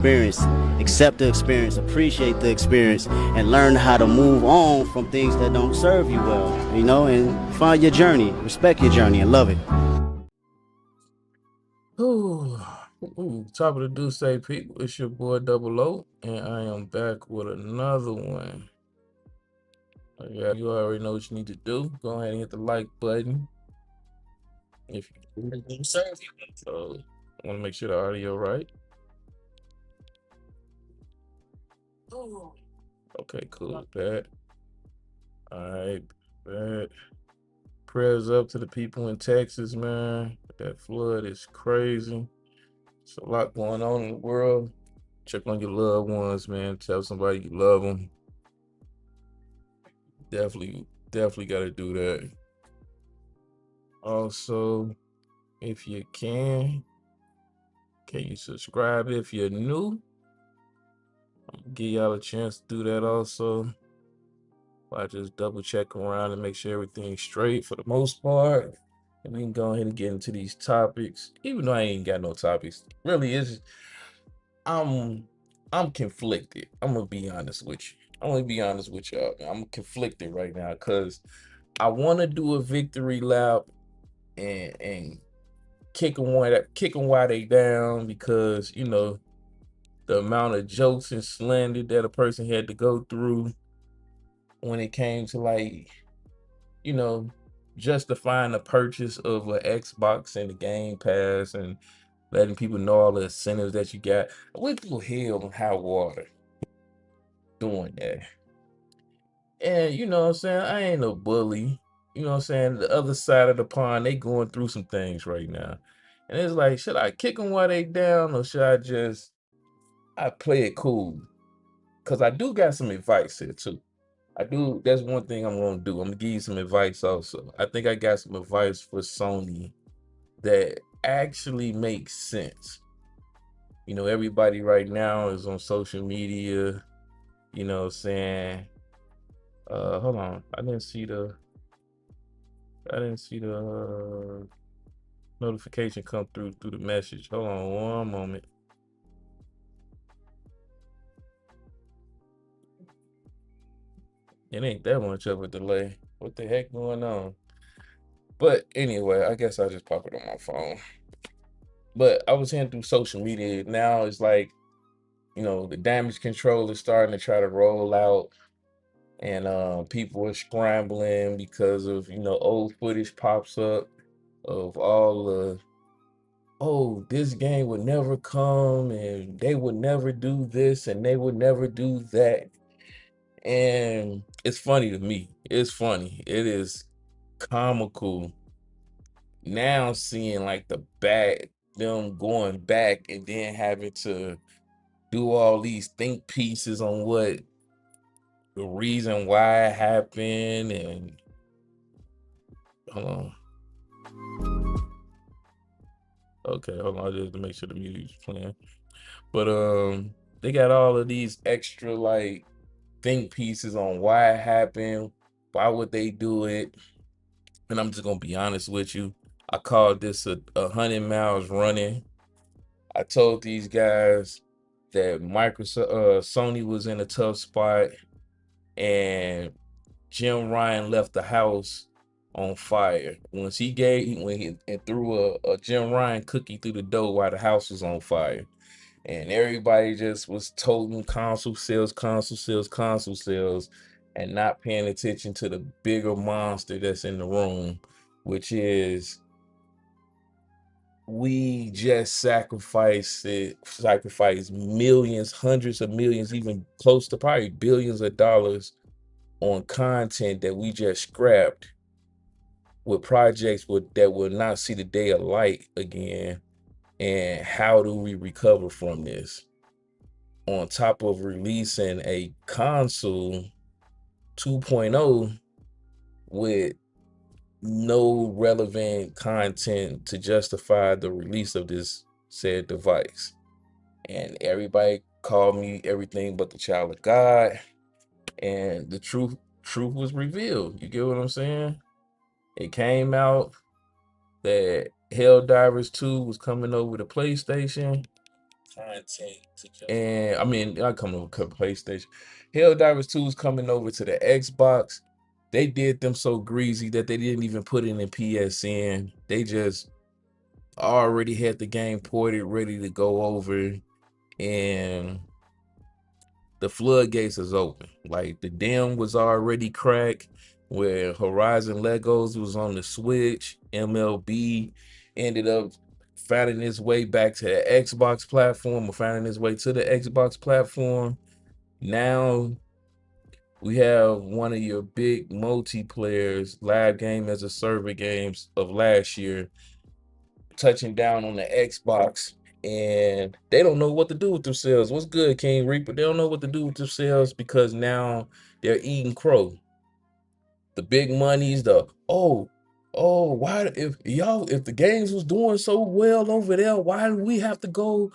experience, accept the experience, appreciate the experience, and learn how to move on from things that don't serve you well, and find your journey, respect your journey, and love it. Top of the do say people, it's your boy Double O, and I am back with another one. Yeah, you already know what you need to do. Go ahead and hit the like button. If you so I want to make sure the audio right. Okay, cool. Bad. All right, bad. Prayers up to the people in Texas, man. That flood is crazy. There's a lot going on in the world. Check on your loved ones, man. Tell somebody you love them. Definitely got to do that. Also, if you can you subscribe if you're new? Give y'all a chance to do that also. I just double check around and make sure everything's straight for the most part. And we can go ahead and get into these topics. Even though I ain't got no topics. Really is I'm conflicted. I'm gonna be honest with you. I'm gonna be honest with y'all. I'm conflicted right now because I wanna do a victory lap and kick them while they down because the amount of jokes and slander that a person had to go through when it came to you know justifying the purchase of an Xbox and the Game Pass and letting people know all the incentives that you got. I went through hell and high water doing that. And you know what I'm saying? I ain't no bully. You know what I'm saying? The other side of the pond, they going through some things right now. And it's like, should I kick them while they down or should I play it cool? Because I do got some advice here too. I do. That's one thing I'm gonna do. I'm gonna give you some advice also. I think I got some advice for Sony that actually makes sense. Everybody right now is on social media, what I'm saying. Hold on. I didn't see the notification come through the message. Hold on one moment. It ain't that much of a delay. What the heck going on? But anyway, I guess I'll just pop it on my phone. But I was hearing through social media. Now it's like, the damage control is starting to try to roll out. And people are scrambling because of, old footage pops up of all the, oh, this game would never come and they would never do this and they would never do that. And it's funny to me. It's funny. It is comical now seeing like them going back and then having to do all these think pieces on what the reason why it happened and hold on. Okay, hold on, just to make sure the music's playing. But they got all of these extra like think pieces on why it happened, why would they do it? And I'm just gonna be honest with you. I called this a 100 miles running. I told these guys that Sony was in a tough spot, and Jim Ryan left the house on fire. When he and threw a Jim Ryan cookie through the door while the house was on fire. And everybody just was toting console sales, and not paying attention to the bigger monster that's in the room, which is we just sacrificed millions, hundreds of millions, even close to probably billions of dollars on content that we just scrapped with projects that will not see the day of light again. And how do we recover from this? On top of releasing a console 2.0 with no relevant content to justify the release of this said device. And everybody called me everything but the child of God. And the truth was revealed. You get what I'm saying? It came out that Helldivers 2 was coming over to PlayStation, And I mean, I come over to PlayStation. Helldivers 2 is coming over to the Xbox. They did them so greasy that they didn't even put it in PSN. They just already had the game ported, ready to go over, and the floodgates is open. Like the dam was already cracked, where Horizon Legos was on the Switch. MLB ended up finding its way back to the Xbox platform, or finding its way to the Xbox platform. Now we have one of your big multiplayers, live game as a server games of last year, touching down on the Xbox, and they don't know what to do with themselves. What's good, King Reaper? They don't know what to do with themselves because now they're eating crow. The big monies, why if the games was doing so well over there, why do we have to go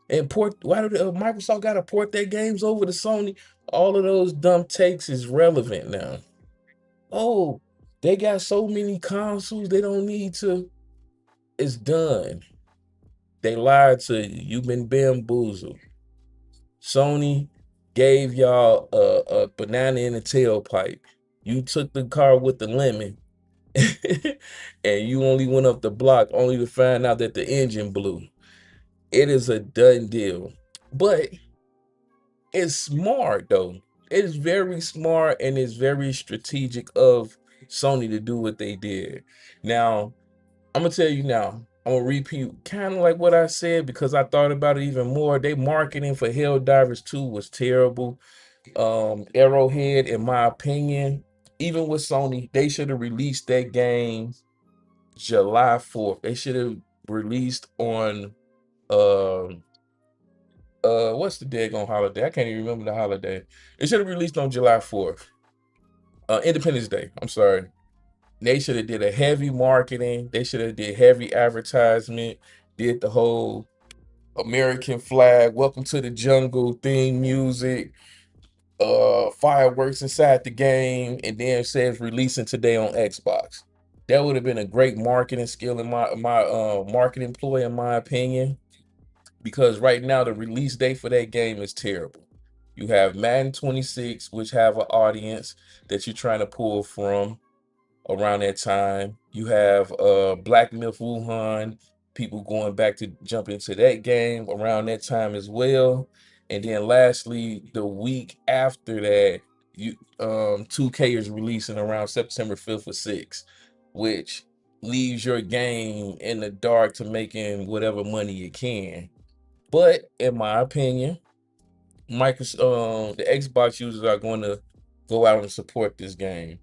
and port? Why did Microsoft got to port their games over to Sony? All of those dumb takes is relevant now. Oh, they got so many consoles, they don't need to. It's done. They lied to you. You've been bamboozled. Sony gave y'all a banana in a tailpipe. You took the car with the lemon, and you only went up the block only to find out that the engine blew. It is a done deal. But it's smart though. It is very smart and it's very strategic of Sony to do what they did. Now, I'm gonna tell you now. I'm gonna repeat kind of like what I said because I thought about it even more. They marketing for Helldivers 2 was terrible. Arrowhead, in my opinion, even with Sony, they should have released that game July 4th. They should have released on um what's the daggone holiday? I can't even remember the holiday. It should have released on July 4th. Independence Day. I'm sorry. They should have did a heavy marketing. They should have did heavy advertisement. Did the whole American flag, welcome to the jungle theme music, fireworks inside the game, and then says releasing today on Xbox. That would have been a great marketing skill in my marketing ploy, in my opinion, because right now the release date for that game is terrible. You have Madden 26, which have an audience that you're trying to pull from around that time. You have Black Myth Wuhan, people going back to jump into that game around that time as well. And then lastly, the week after that, you 2K is releasing around September 5th or 6th, which leaves your game in the dark to making whatever money it can. But in my opinion, the Xbox users are going to go out and support this game.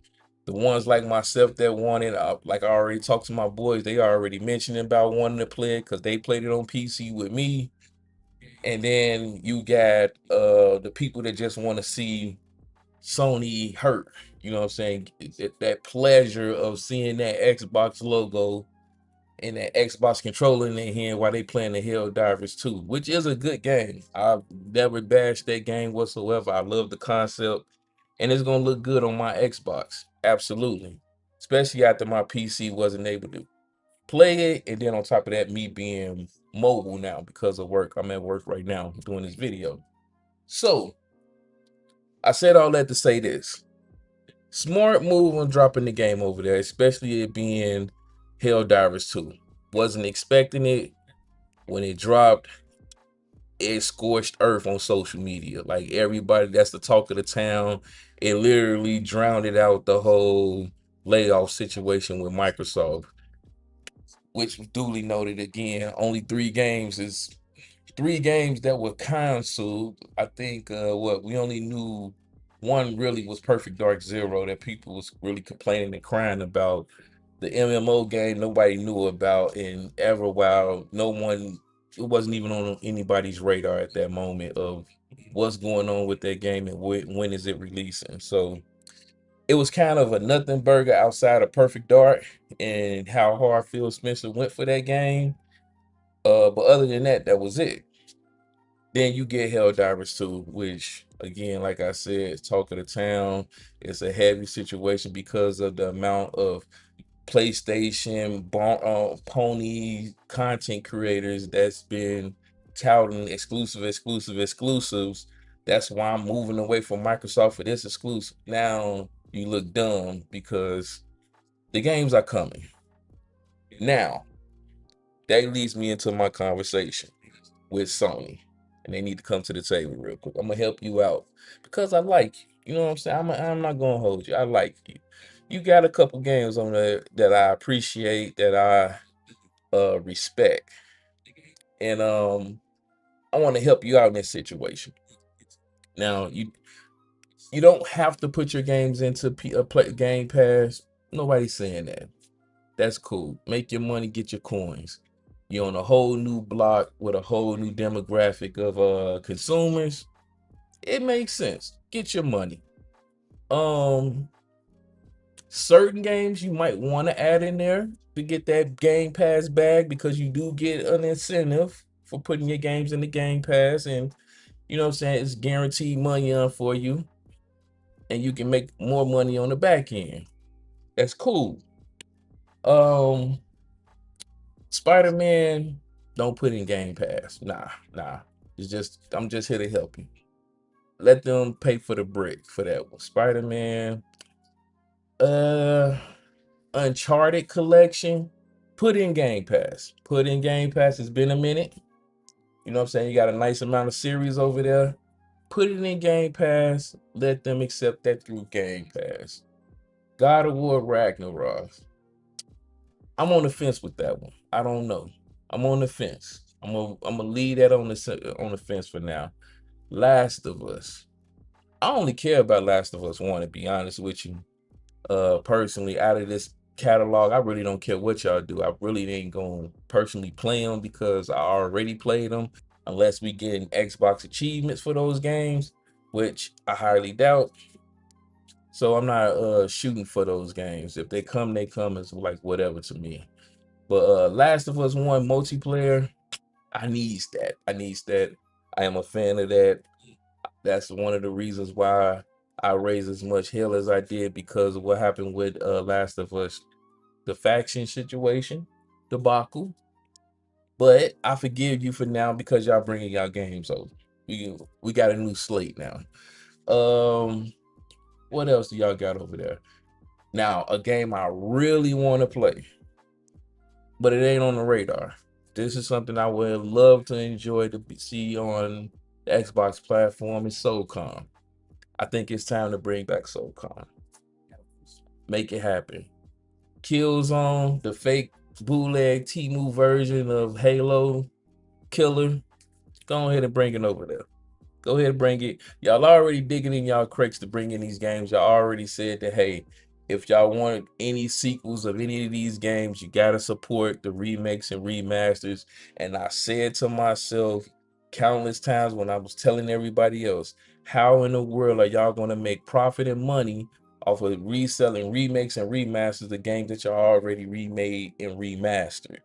The ones like myself that want it, like I already talked to my boys, they already mentioned about wanting to play it because they played it on PC with me. And then you got the people that just want to see Sony hurt. You know what I'm saying? That pleasure of seeing that Xbox logo and that Xbox controller in their hand while they playing the Helldivers 2, which is a good game. I've never bashed that game whatsoever. I love the concept, and it's gonna look good on my Xbox. Absolutely. Especially after my PC wasn't able to play it, and then on top of that, me being mobile now because of work. I'm at work right now doing this video. So I said all that to say this. Smart move on dropping the game over there, especially it being Helldivers 2. Wasn't expecting it. When it dropped, it scorched earth on social media. Like everybody, that's the talk of the town. It literally drowned it out the whole layoff situation with Microsoft, which was duly noted again. Only three games that were canceled. I think what we only knew one really was Perfect Dark Zero that people was really complaining and crying about. The MMO game nobody knew about, and Everwild, no one, it wasn't even on anybody's radar at that moment of what's going on with that game and when is it releasing. So it was kind of a nothing burger outside of Perfect Dark and how hard Phil Spencer went for that game. But other than that, that was it. Then you get Helldivers 2, which again, like I said, talk of the town. It's a heavy situation because of the amount of PlayStation pony content creators that's been touting exclusives. That's why I'm moving away from Microsoft for this exclusive. Now you look dumb because the games are coming. Now, that leads me into my conversation with Sony. And they need to come to the table real quick. I'm gonna help you out because I like you. You know what I'm saying? I'm not gonna hold you. I like you. You got a couple games on there that I appreciate, that I respect. And I want to help you out in this situation. Now, you don't have to put your games into play Game Pass. Nobody's saying that. That's cool. Make your money, get your coins. You're on a whole new block with a whole new demographic of consumers. It makes sense. Get your money. Um, certain games you might want to add in there to get that Game Pass bag, because you do get an incentive for putting your games in the Game Pass, and you know what I'm saying, it's guaranteed money on for you, and you can make more money on the back end. That's cool. Um, Spider-Man, don't put in Game Pass. Nah. It's just, I'm just here to help you. Let them pay for the brick for that one. Spider-Man, uh, Uncharted collection, put in Game Pass. Put in Game Pass. It's been a minute. You know what I'm saying? You got a nice amount of series over there. Put it in Game Pass. Let them accept that through Game Pass. God of War Ragnarok. I'm on the fence with that one. I don't know. I'm on the fence. I'm gonna leave that on the fence for now. Last of Us. I only care about Last of Us 1, to be honest with you. Personally, out of this catalog, I really don't care what y'all do. I really ain't gonna personally play them because I already played them, unless we get Xbox achievements for those games, which I highly doubt. So I'm not shooting for those games. If they come, they come. It's like whatever to me. But Last of Us 1 multiplayer, I needs that. I needs that. I am a fan of that. That's one of the reasons why I raised as much hell as I did, because of what happened with Last of Us, the faction situation, debacle. But I forgive you for now because y'all bringing y'all games over. We got a new slate now. Um, what else do y'all got over there? Now, a game I really want to play, but it ain't on the radar. This is something I would love to enjoy to see on the Xbox platform. Is SOCOM. I think it's time to bring back SOCOM. Make it happen. Killzone, the fake bootleg Temu version of Halo Killer. Go ahead and bring it over there. Go ahead and bring it. Y'all already digging in y'all crates to bring in these games. Y'all already said that, hey, if y'all want any sequels of any of these games, you gotta support the remakes and remasters. And I said to myself countless times when I was telling everybody else, how in the world are y'all gonna make profit and money off of reselling remakes and remasters the games that y'all already remade and remastered?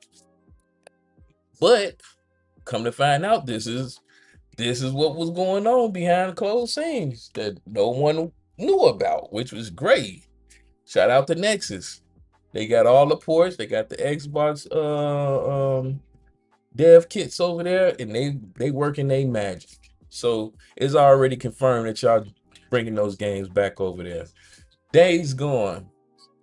But come to find out, this is what was going on behind closed scenes that no one knew about, which was great. Shout out to Nexus. They got all the ports. They got the Xbox dev kits over there, and they working they magic. So it's already confirmed that y'all bringing those games back over there. Days Gone.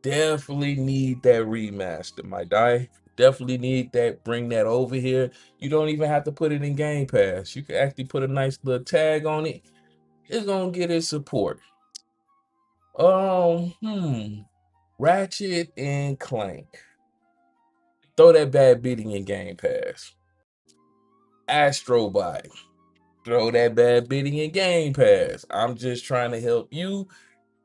Definitely need that remaster, my guy. Definitely need that. Bring that over here. You don't even have to put it in Game Pass. You can actually put a nice little tag on it. It's gonna get its support. Um, hmm. Ratchet and Clank. Throw that bad bidding in Game Pass. Astrobot. Throw that bad bidding in Game Pass. I'm just trying to help you.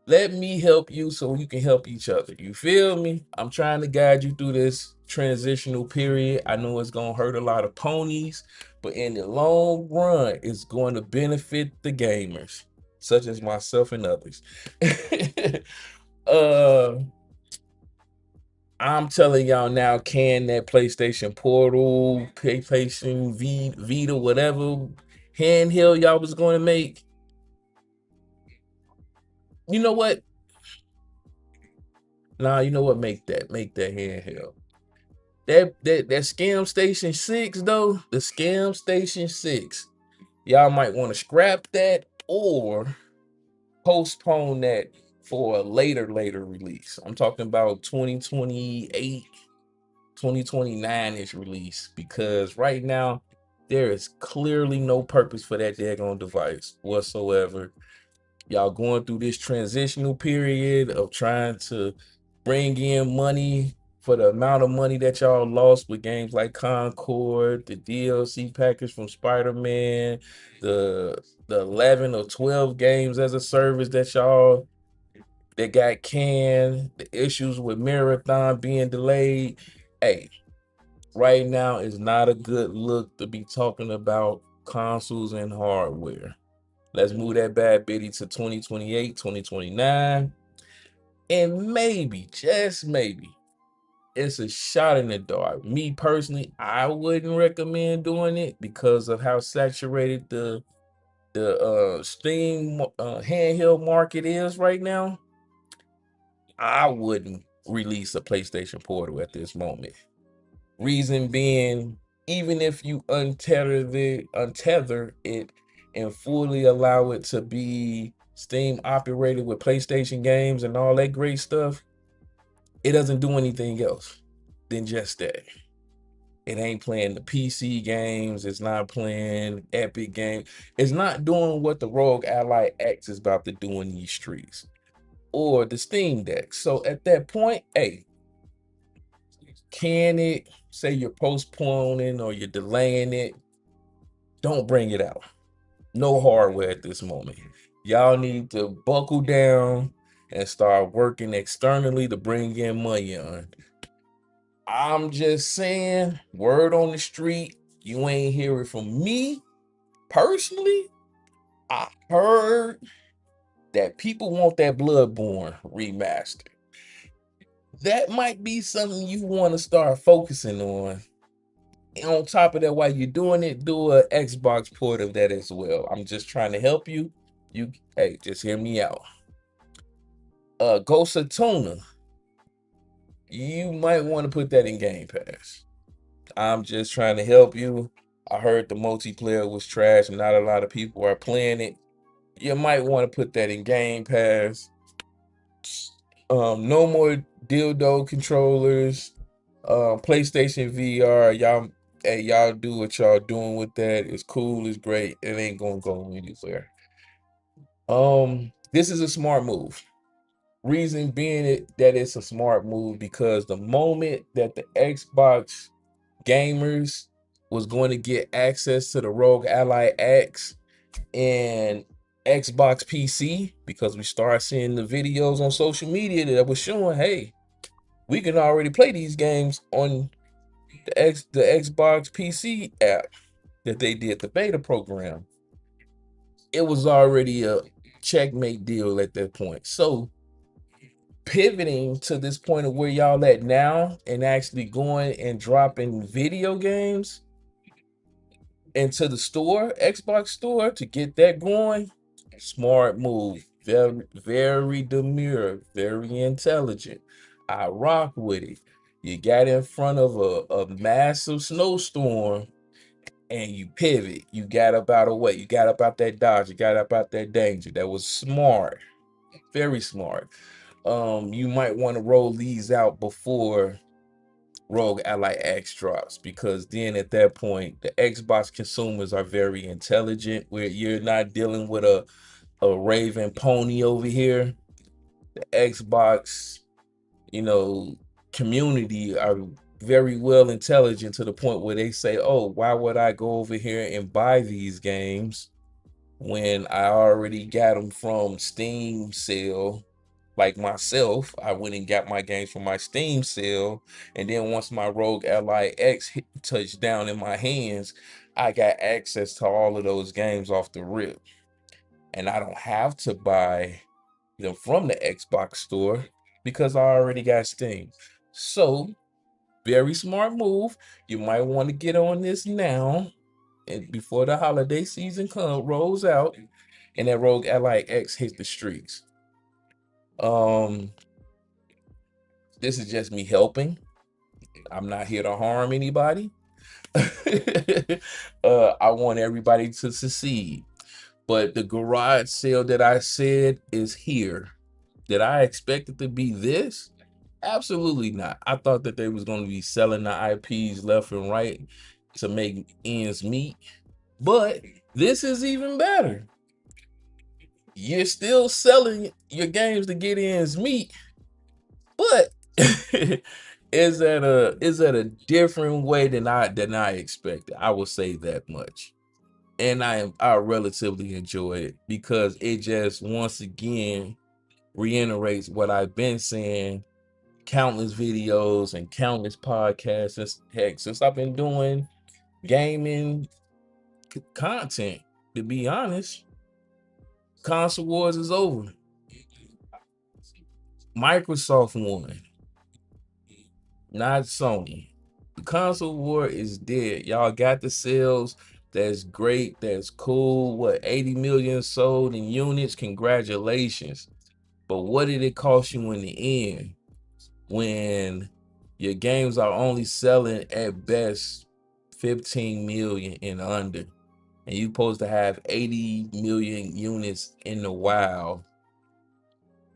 Let me help you so you can help each other. You feel me? I'm trying to guide you through this transitional period. I know it's going to hurt a lot of ponies, but in the long run, it's going to benefit the gamers, such as myself and others. uh, I'm telling y'all now, can that PlayStation Portal, PlayStation Vita, whatever handheld y'all was going to make, you know what? Nah, you know what? Make that handheld. That Scam Station 6 though, the Scam Station 6, y'all might want to scrap that or postpone that for a later release. I'm talking about 2028, 2029-ish release, because right now there is clearly no purpose for that daggone device whatsoever. Y'all going through this transitional period of trying to bring in money for the amount of money that y'all lost with games like Concord, the DLC package from Spider-Man, the 11 or 12 games as a service that got canned, the issues with Marathon being delayed. Hey, right now is not a good look to be talking about consoles and hardware. Let's move that bad bitty to 2028, 2029. And maybe, just maybe, it's a shot in the dark. Me personally, I wouldn't recommend doing it because of how saturated the Steam handheld market is right now. I wouldn't release a PlayStation Portal at this moment. Reason being, even if you untether it and fully allow it to be Steam operated with PlayStation games and all that great stuff, it doesn't do anything else than just that. It ain't playing the PC games. It's not playing Epic games. It's not doing what the Rogue Ally X is about to do in these streets or the Steam Deck. So at that point, hey, can it say you're postponing or you're delaying it? Don't bring it out. No hardware at this moment. Y'all need to buckle down and start working externally to bring in money on. I'm just saying, word on the street, you ain't hear it from me personally. I heard that people want that Bloodborne remastered. That might be something you want to start focusing on. And on top of that, while you're doing it, do a Xbox port of that as well. I'm just trying to help you. Hey, just hear me out. Ghost of Tuna, you might want to put that in Game Pass. I'm just trying to help you. I heard the multiplayer was trash and not a lot of people are playing it. You might want to put that in Game Pass. No more dildo controllers. PlayStation VR, y'all do what y'all doing with that. It's cool, it's great. It ain't gonna go anywhere. This is a smart move. Reason being that it's a smart move because the moment that the Xbox gamers was going to get access to the Rogue Ally X and Xbox PC, because we started seeing the videos on social media that was showing, hey, we can already play these games on the Xbox PC app that they did the beta program. It was already a checkmate deal at that point. So pivoting to this point of where y'all at now and actually going and dropping video games into the store, Xbox store, to get that going, smart move. Very, very demure, very intelligent. I rock with it. You got in front of a massive snowstorm and you pivot. You got up out of the way. You got up out that dodge. You got up out that danger. That was smart. Very smart. You might want to roll these out before Rogue Ally X drops, because then at that point the Xbox consumers are very intelligent, where you're not dealing with a raving pony over here. The Xbox, you know, community are very well intelligent to the point where they say, oh, why would I go over here and buy these games when I already got them from Steam sale? Like myself, I went and got my games from my Steam sale, and then once my Rogue Ally X touched down in my hands, I got access to all of those games off the rip, and I don't have to buy them from the Xbox store because I already got Steam. So, very smart move. You might want to get on this now, and before the holiday season rolls out, and that Rogue Ally X hits the streets. Um, this is just me helping. I'm not here to harm anybody. I want everybody to succeed. But the garage sale that I said is here. Did I expect it to be this? Absolutely not. I thought that they was going to be selling the IPs left and right to make ends meet. But this is even better. You're still selling your games to get ends meet, but is that a different way than I expected. I will say that much. And I relatively enjoy it because it just once again reiterates what I've been saying countless videos and countless podcasts since I've been doing gaming content. To be honest, console wars is over. Microsoft won, not Sony. The console war is dead. Y'all got the sales. That's great. That's cool. What, 80 million sold in units? Congratulations. But what did it cost you in the end when your games are only selling at best 15 million and under? And you supposed to have 80 million units in the wild.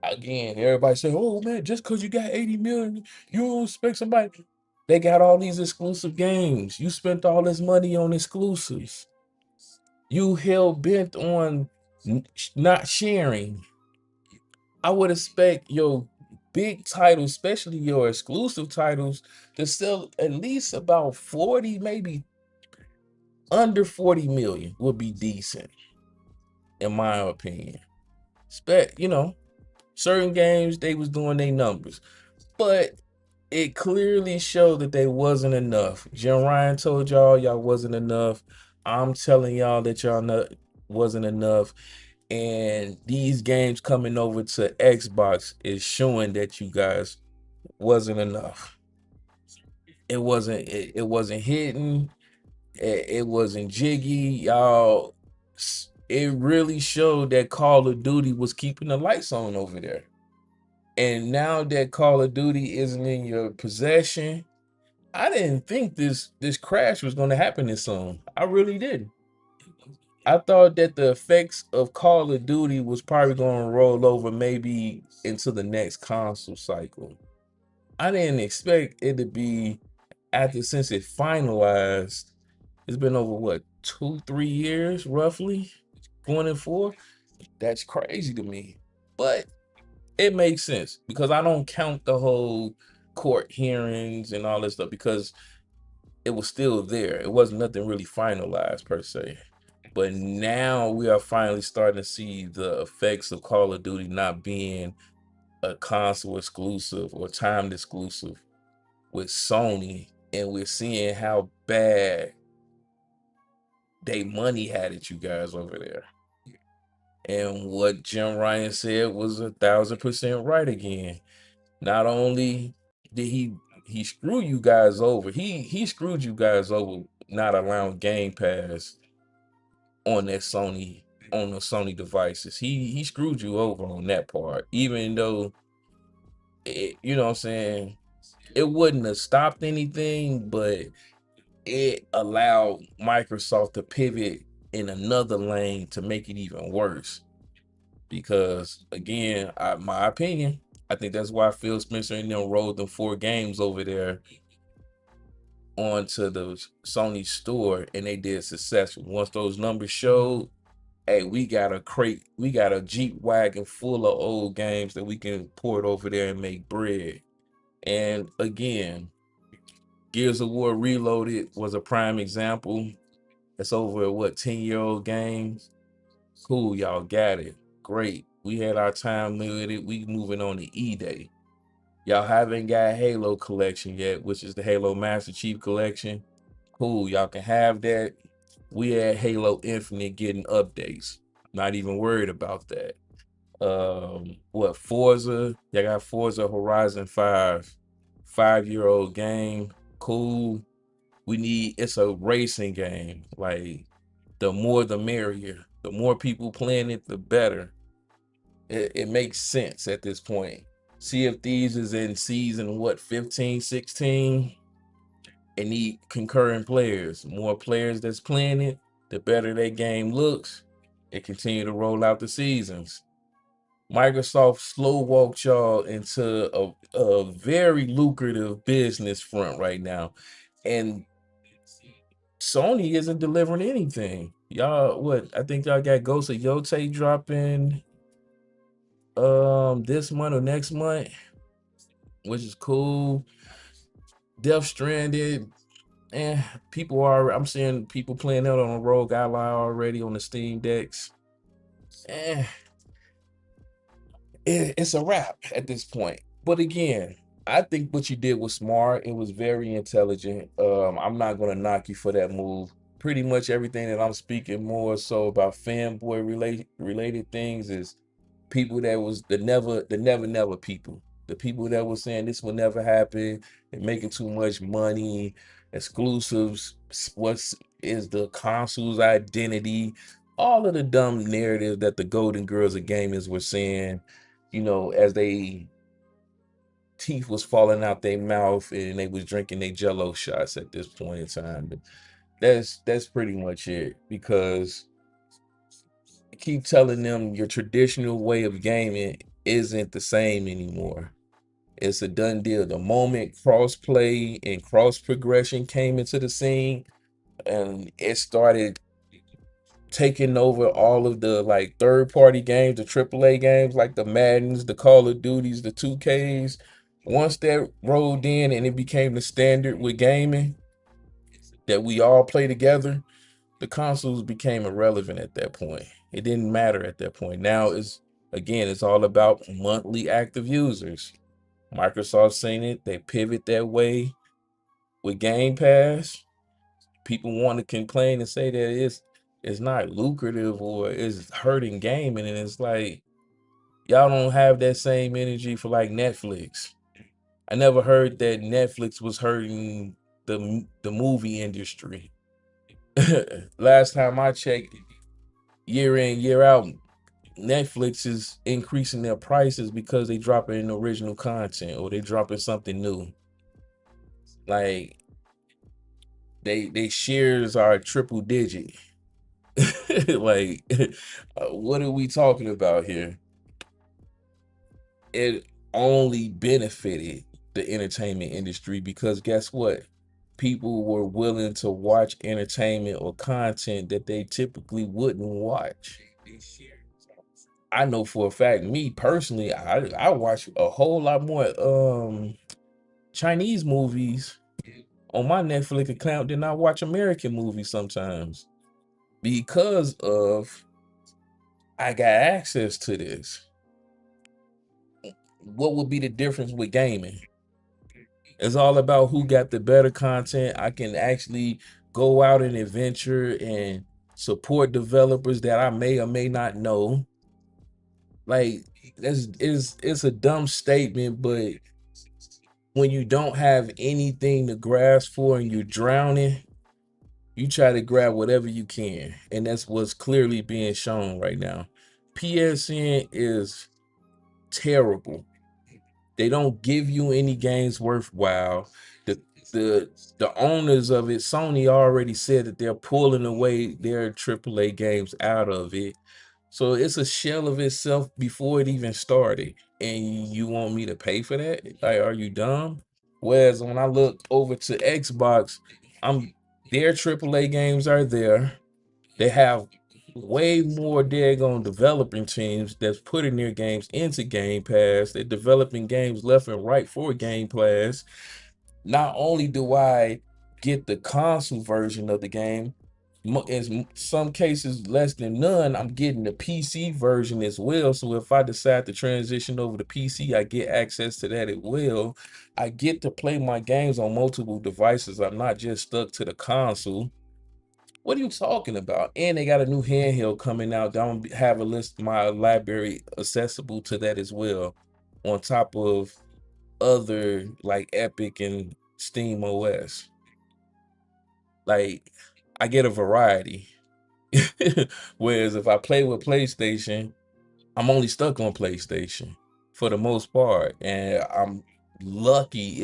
Again, everybody say, oh man, just because you got 80 million, you don't expect somebody. They got all these exclusive games. You spent all this money on exclusives. You hell bent on not sharing. I would expect your big titles, especially your exclusive titles, to sell at least about 40, maybe under 40 million would be decent, in my opinion. Certain games they was doing their numbers, but it clearly showed that they wasn't enough. Jim Ryan told y'all wasn't enough. I'm telling y'all that y'all not wasn't enough. And these games coming over to Xbox is showing that you guys wasn't enough. It wasn't hitting. It wasn't jiggy. Y'all, it really showed that Call of Duty was keeping the lights on over there. And now that Call of Duty isn't in your possession, I didn't think this crash was going to happen this soon. I really didn't. I thought that the effects of Call of Duty was probably going to roll over maybe into the next console cycle. I didn't expect it to be since it finalized. It's been over what, 2-3 years roughly, going in 4. That's crazy to me, but it makes sense because I don't count the whole court hearings and all this stuff because it was still there. It wasn't nothing really finalized per se. But now we are finally starting to see the effects of Call of Duty not being a console exclusive or timed exclusive with Sony. And we're seeing how bad they money had it, you guys over there. And what Jim Ryan said was 1,000% right again. Not only did he screw you guys over, he screwed you guys over not allowing Game Pass on the Sony devices. He screwed you over on that part, even though you know what I'm saying, it wouldn't have stopped anything, but it allowed Microsoft to pivot in another lane to make it even worse. Because again, my opinion, I think that's why Phil Spencer and them rolled them 4 games over there onto the Sony store, and they did successful. Once those numbers showed, hey, we got a Jeep wagon full of old games that we can port over there and make bread. And again, Gears of War Reloaded was a prime example. It's over a 10-year-old game. Cool, y'all got it. Great. We had our time with it. We moving on to E-Day. Y'all haven't got Halo collection yet, which is the Halo Master Chief collection. Cool, y'all can have that. We had Halo Infinite getting updates. Not even worried about that. Forza? Y'all got Forza Horizon 5. 5-year-old game. Cool. It's a racing game. Like, the more the merrier. The more people playing it, the better. It makes sense at this point. Sea of Thieves is in season 15, 16. and need concurrent players. More players that's playing it, the better their game looks. It continue to roll out the seasons. Microsoft slow walked y'all into a very lucrative business front right now. And Sony isn't delivering anything. Y'all, what? I think y'all got Ghost of Yote dropping this month or next month, which is cool. Death Stranded, eh, I'm seeing people playing that on a Rogue Ally already on the Steam decks. Eh, it's a wrap at this point. But again, I think what you did was smart. It was very intelligent. I'm not gonna knock you for that move. Pretty much everything that I'm speaking more so about fanboy related things is people that was the never people. The people that were saying this will never happen, they're making too much money, exclusives, what's is the console's identity, all of the dumb narrative that the golden girls of gamers were saying, as they teeth was falling out their mouth and they was drinking their jello shots at this point in time. But that's pretty much it, because keep telling them your traditional way of gaming isn't the same anymore. It's a done deal. The moment cross-play and cross progression came into the scene and it started taking over all of the like third-party games, the AAA games like the Maddens, the Call of Duties, the 2Ks. Once that rolled in and it became the standard with gaming that we all play together, the consoles became irrelevant at that point. It didn't matter at that point. Now it's all about monthly active users. Microsoft seen it, they pivot that way with Game Pass. People want to complain and say that it's not lucrative or it's hurting gaming, and it's like y'all don't have that same energy for like Netflix. I never heard that Netflix was hurting the movie industry. Last time I checked, year in, year out, Netflix is increasing their prices because they dropping in original content or they dropping something new. Like they shares are triple digit. Like, what are we talking about here? It only benefited the entertainment industry because guess what? People were willing to watch entertainment or content that they typically wouldn't watch. I know for a fact, me personally, I watch a whole lot more Chinese movies on my Netflix account than I watch American movies sometimes because of I got access to this. What would be the difference with gaming? It's all about who got the better content. I can actually go out and adventure and support developers that I may or may not know. Like, it's a dumb statement, but when you don't have anything to grasp for and you're drowning, you try to grab whatever you can. And that's what's clearly being shown right now. PSN is terrible. They don't give you any games worthwhile. The the the owners of it, Sony already said that they're pulling away their AAA games out of it. So it's a shell of itself before it even started. And you want me to pay for that? Like, are you dumb? Whereas when I look over to Xbox, I'm their AAA games are there. They have way more daggone developing teams that's putting their games into Game Pass. They're developing games left and right for Game Pass. Not only do I get the console version of the game, in some cases less than none, I'm getting the PC version as well. So if I decide to transition over to PC, I get access to that as well. I get to play my games on multiple devices. I'm not just stuck to the console. What are you talking about? And they got a new handheld coming out. I'm gonna have a list my library accessible to that as well, on top of other like Epic and Steam OS. Like, I get a variety. Whereas if I play with PlayStation, I'm only stuck on PlayStation for the most part, and I'm lucky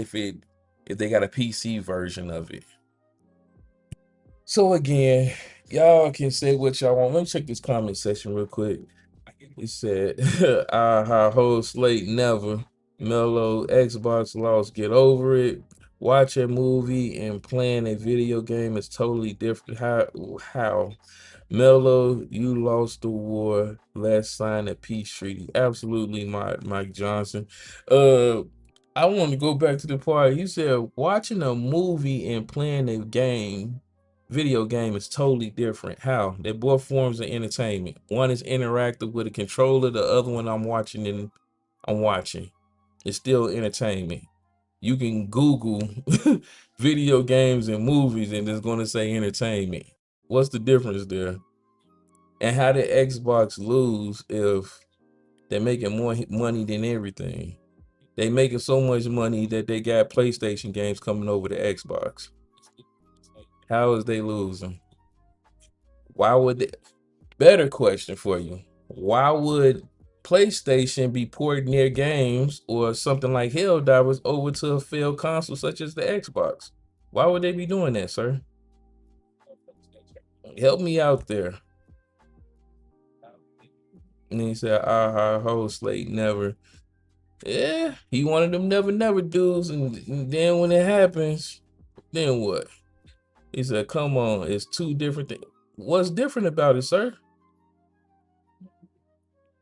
if they got a PC version of it. So again, y'all can say what y'all want. Let me check this comment section real quick. It said, "Our whole Slate never. Melo Xbox lost. Get over it. Watch a movie and playing a video game is totally different. How? Melo, you lost the war. Let's sign a peace treaty." Absolutely, Mike Johnson. Uh, I want to go back to the part. You said watching a movie and playing a video game is totally different. How? They're both forms of entertainment. One is interactive with a controller. The other one I'm watching. It's still entertainment. You can Google video games and movies and it's going to say entertainment. What's the difference there? And how did Xbox lose if they're making more money than everything? They making so much money that they got PlayStation games coming over to Xbox. How is they losing? Why would they? Better question for you. Why would PlayStation be porting their games or something like Helldivers over to a failed console such as the Xbox? Why would they be doing that, sir? Help me out there. And he said, "Our whole Slate never." Yeah, he wanted them never dudes, and then when it happens, then what? He said, "Come on, it's two different things." What's different about it, sir?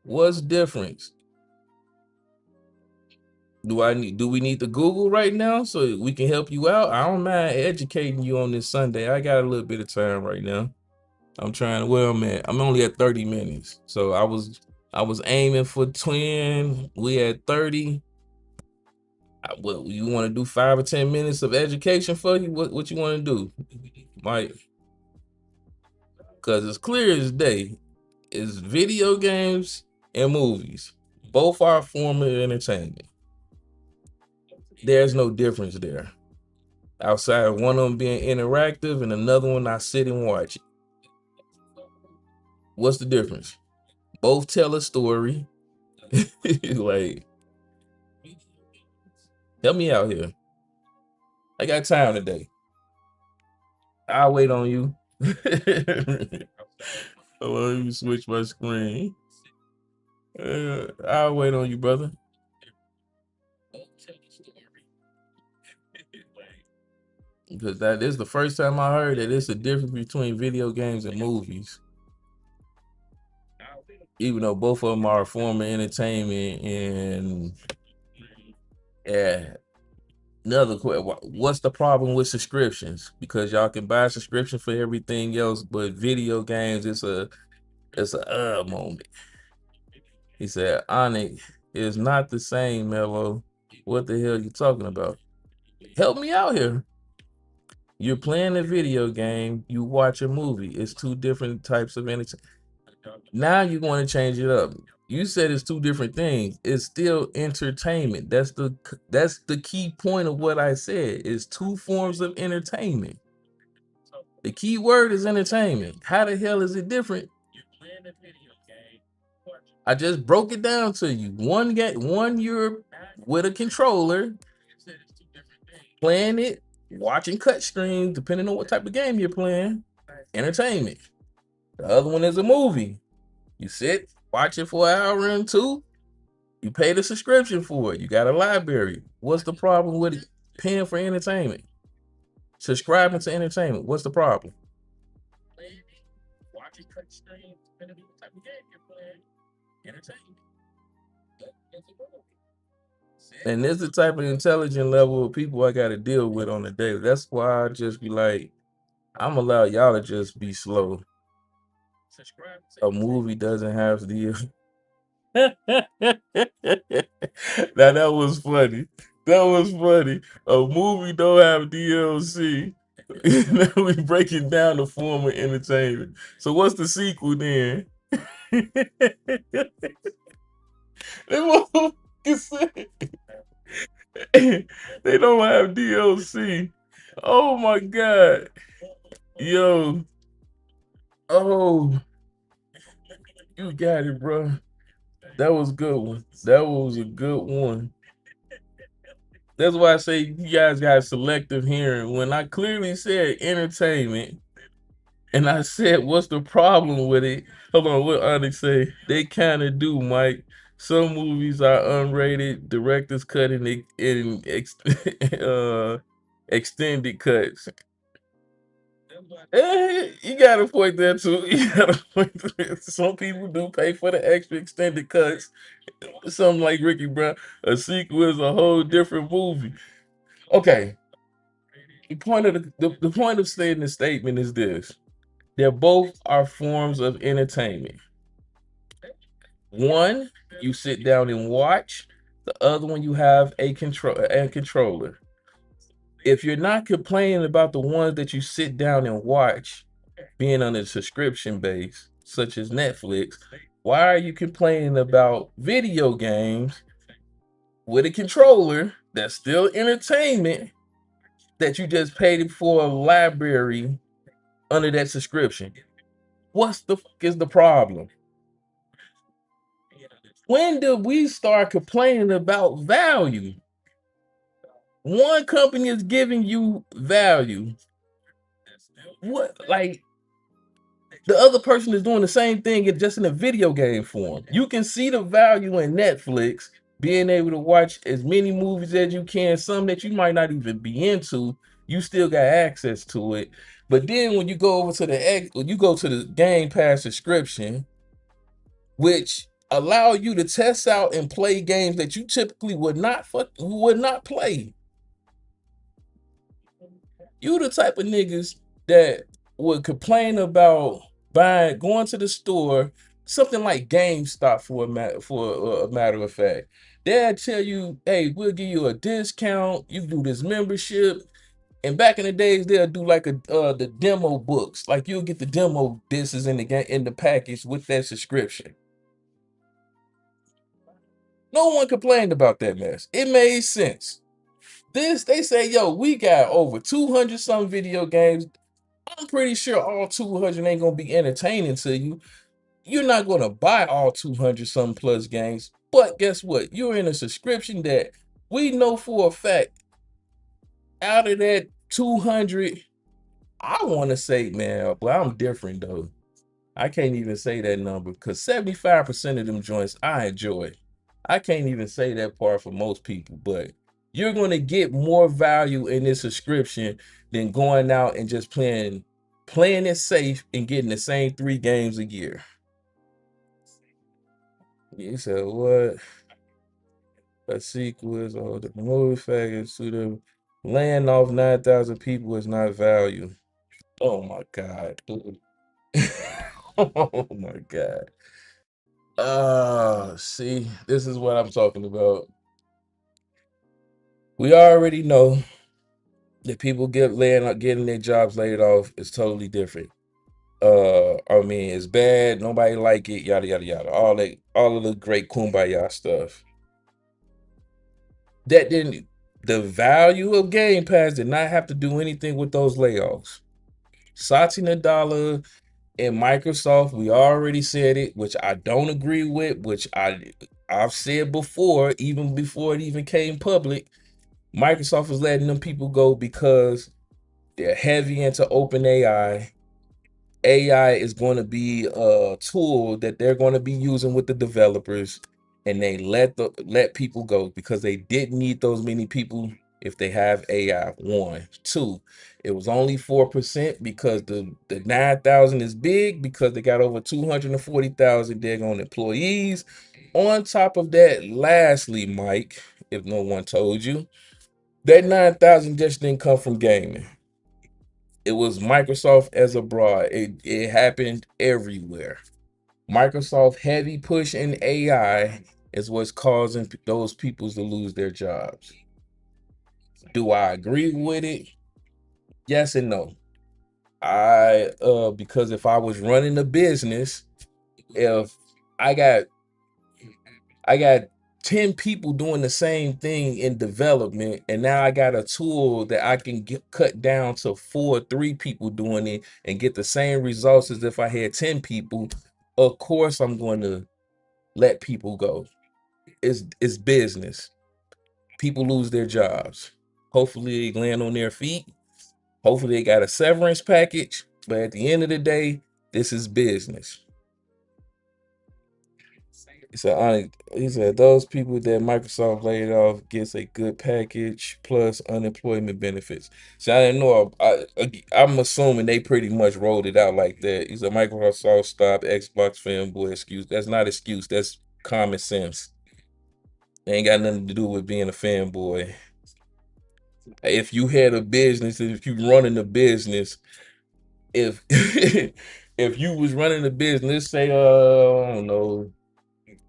What's different? Do we need to Google right now so we can help you out? I don't mind educating you on this Sunday. I got a little bit of time right now. I'm trying to, well, man, I'm only at 30 minutes. So I was aiming for 10. We at 30. What you want to do, 5 or 10 minutes of education for you? What you want to do? Mike? Because it's clear as day. It's video games and movies. Both are a form of entertainment. There's no difference there. Outside of one of them being interactive and another one I sit and watch it. What's the difference? Both tell a story. Like, help me out here. I got time today. I'll wait on you. Hold on, let me switch my screen. I'll wait on you, brother. Because that is the first time I heard that it's a difference between video games and movies. Even though both of them are a form of entertainment. And yeah, another question: what's the problem with subscriptions? Because y'all can buy a subscription for everything else, but video games, it's a moment. He said, "Onyx is not the same, Melo. What the hell are you talking about? Help me out here. You're playing a video game, you watch a movie. It's two different types of entertainment. Now you want to change it up. You said it's two different things. It's still entertainment. That's the key point of what I said. It's two forms of entertainment. The key word is entertainment. How the hell is it different? I just broke it down to you. One you're with a controller, playing it, watching cut screens, depending on what type of game you're playing. Entertainment. The other one is a movie. You sit, watch it for an hour and two. You pay the subscription for it. You got a library. What's the problem with it? Paying for entertainment? Subscribing to entertainment. What's the problem? Watching cut screens, depending on what type of game you're playing. Entertainment. And this is the type of intelligent level of people I got to deal with on the daily. That's why I just be like, I'm allow y'all to just be slow. A movie doesn't have the. Now that was funny. That was funny. A movie don't have DLC. Now we breaking down the form of entertainment. So what's the sequel then? They motherfuckers say they don't have DLC. Oh my god. Yo. Oh. You got it, bro. That was a good one. That was a good one. That's why I say you guys got selective hearing. When I clearly said entertainment, and I said, what's the problem with it? Hold on, what Onyx say? They kind of do, Mike. Some movies are unrated, director's cut, and extended cuts. You gotta point that too. You gotta point that. Some people do pay for the extra extended cuts. Something like Ricky Brown. A sequel is a whole different movie. Okay. The point of stating the statement is this. They both are forms of entertainment. One, you sit down and watch. The other one, you have a controller. If you're not complaining about the ones that you sit down and watch being on a subscription base, such as Netflix, why are you complaining about video games with a controller that's still entertainment that you just paid for a library under that subscription? What's the fuck is the problem? When did we start complaining about value? One company is giving you value. What, like, the other person is doing the same thing, just in a video game form. You can see the value in Netflix being able to watch as many movies as you can, some that you might not even be into. You still got access to it. But then when you go over to when you go to the Game Pass subscription, which allow you to test out and play games that you typically would not play. You the type of niggas that would complain about going to the store, something like GameStop for a matter of fact. They'll tell you, hey, we'll give you a discount, you do this membership. And back in the days, they'll do like the demo books. Like you'll get the demo discs in the package with that subscription. No one complained about that mess. It made sense. They say, yo, we got over 200 some video games. I'm pretty sure all 200 ain't gonna be entertaining to you. You're not gonna buy all 200 some plus games. But guess what? You're in a subscription that we know for a fact out of that 200, I want to say, man, well, I'm different though. I can't even say that number because 75% of them joints I enjoy. I can't even say that part for most people, but you're going to get more value in this subscription than going out and just playing it safe and getting the same 3 games a year. You said what? A sequel is all the movie faggots to the laying off 9,000 people is not value. Oh my God, dude. Oh my God. See, this is what I'm talking about. We already know that people getting their jobs laid off is totally different. I mean, it's bad, nobody like it, yada yada yada. All of the great kumbaya stuff. That didn't The value of Game Pass did not have to do anything with those layoffs. Satya Nadella and Microsoft, we already said it, which I don't agree with, which I've said before, even before it even came public. Microsoft is letting them people go because they're heavy into open AI. AI is going to be a tool that they're going to be using with the developers, and they let people go because they didn't need those many people if they have AI. One, two, it was only 4% because the 9,000 is big because they got over 240,000 daggone employees. On top of that, lastly, Mike, if no one told you, that 9,000 just didn't come from gaming. It was Microsoft as a broad. It happened everywhere. Microsoft heavy push in AI is what's causing those people to lose their jobs. Do I agree with it? Yes and no. Because if I was running a business, if I got I got 10 people doing the same thing in development, and now I got a tool that I can cut down to 3 people doing it and get the same results as if I had 10 people. Of course, I'm going to let people go. It's business. People lose their jobs. Hopefully they land on their feet. Hopefully they got a severance package. But at the end of the day, this is business. He said those people that Microsoft laid off gets a good package plus unemployment benefits. So I didn't know. I'm assuming they pretty much rolled it out like that. He said Microsoft stopped Xbox fanboy excuse. That's not excuse. That's common sense. It ain't got nothing to do with being a fanboy. If you had a business, if you running a business, if if you was running a business, let's say I don't know,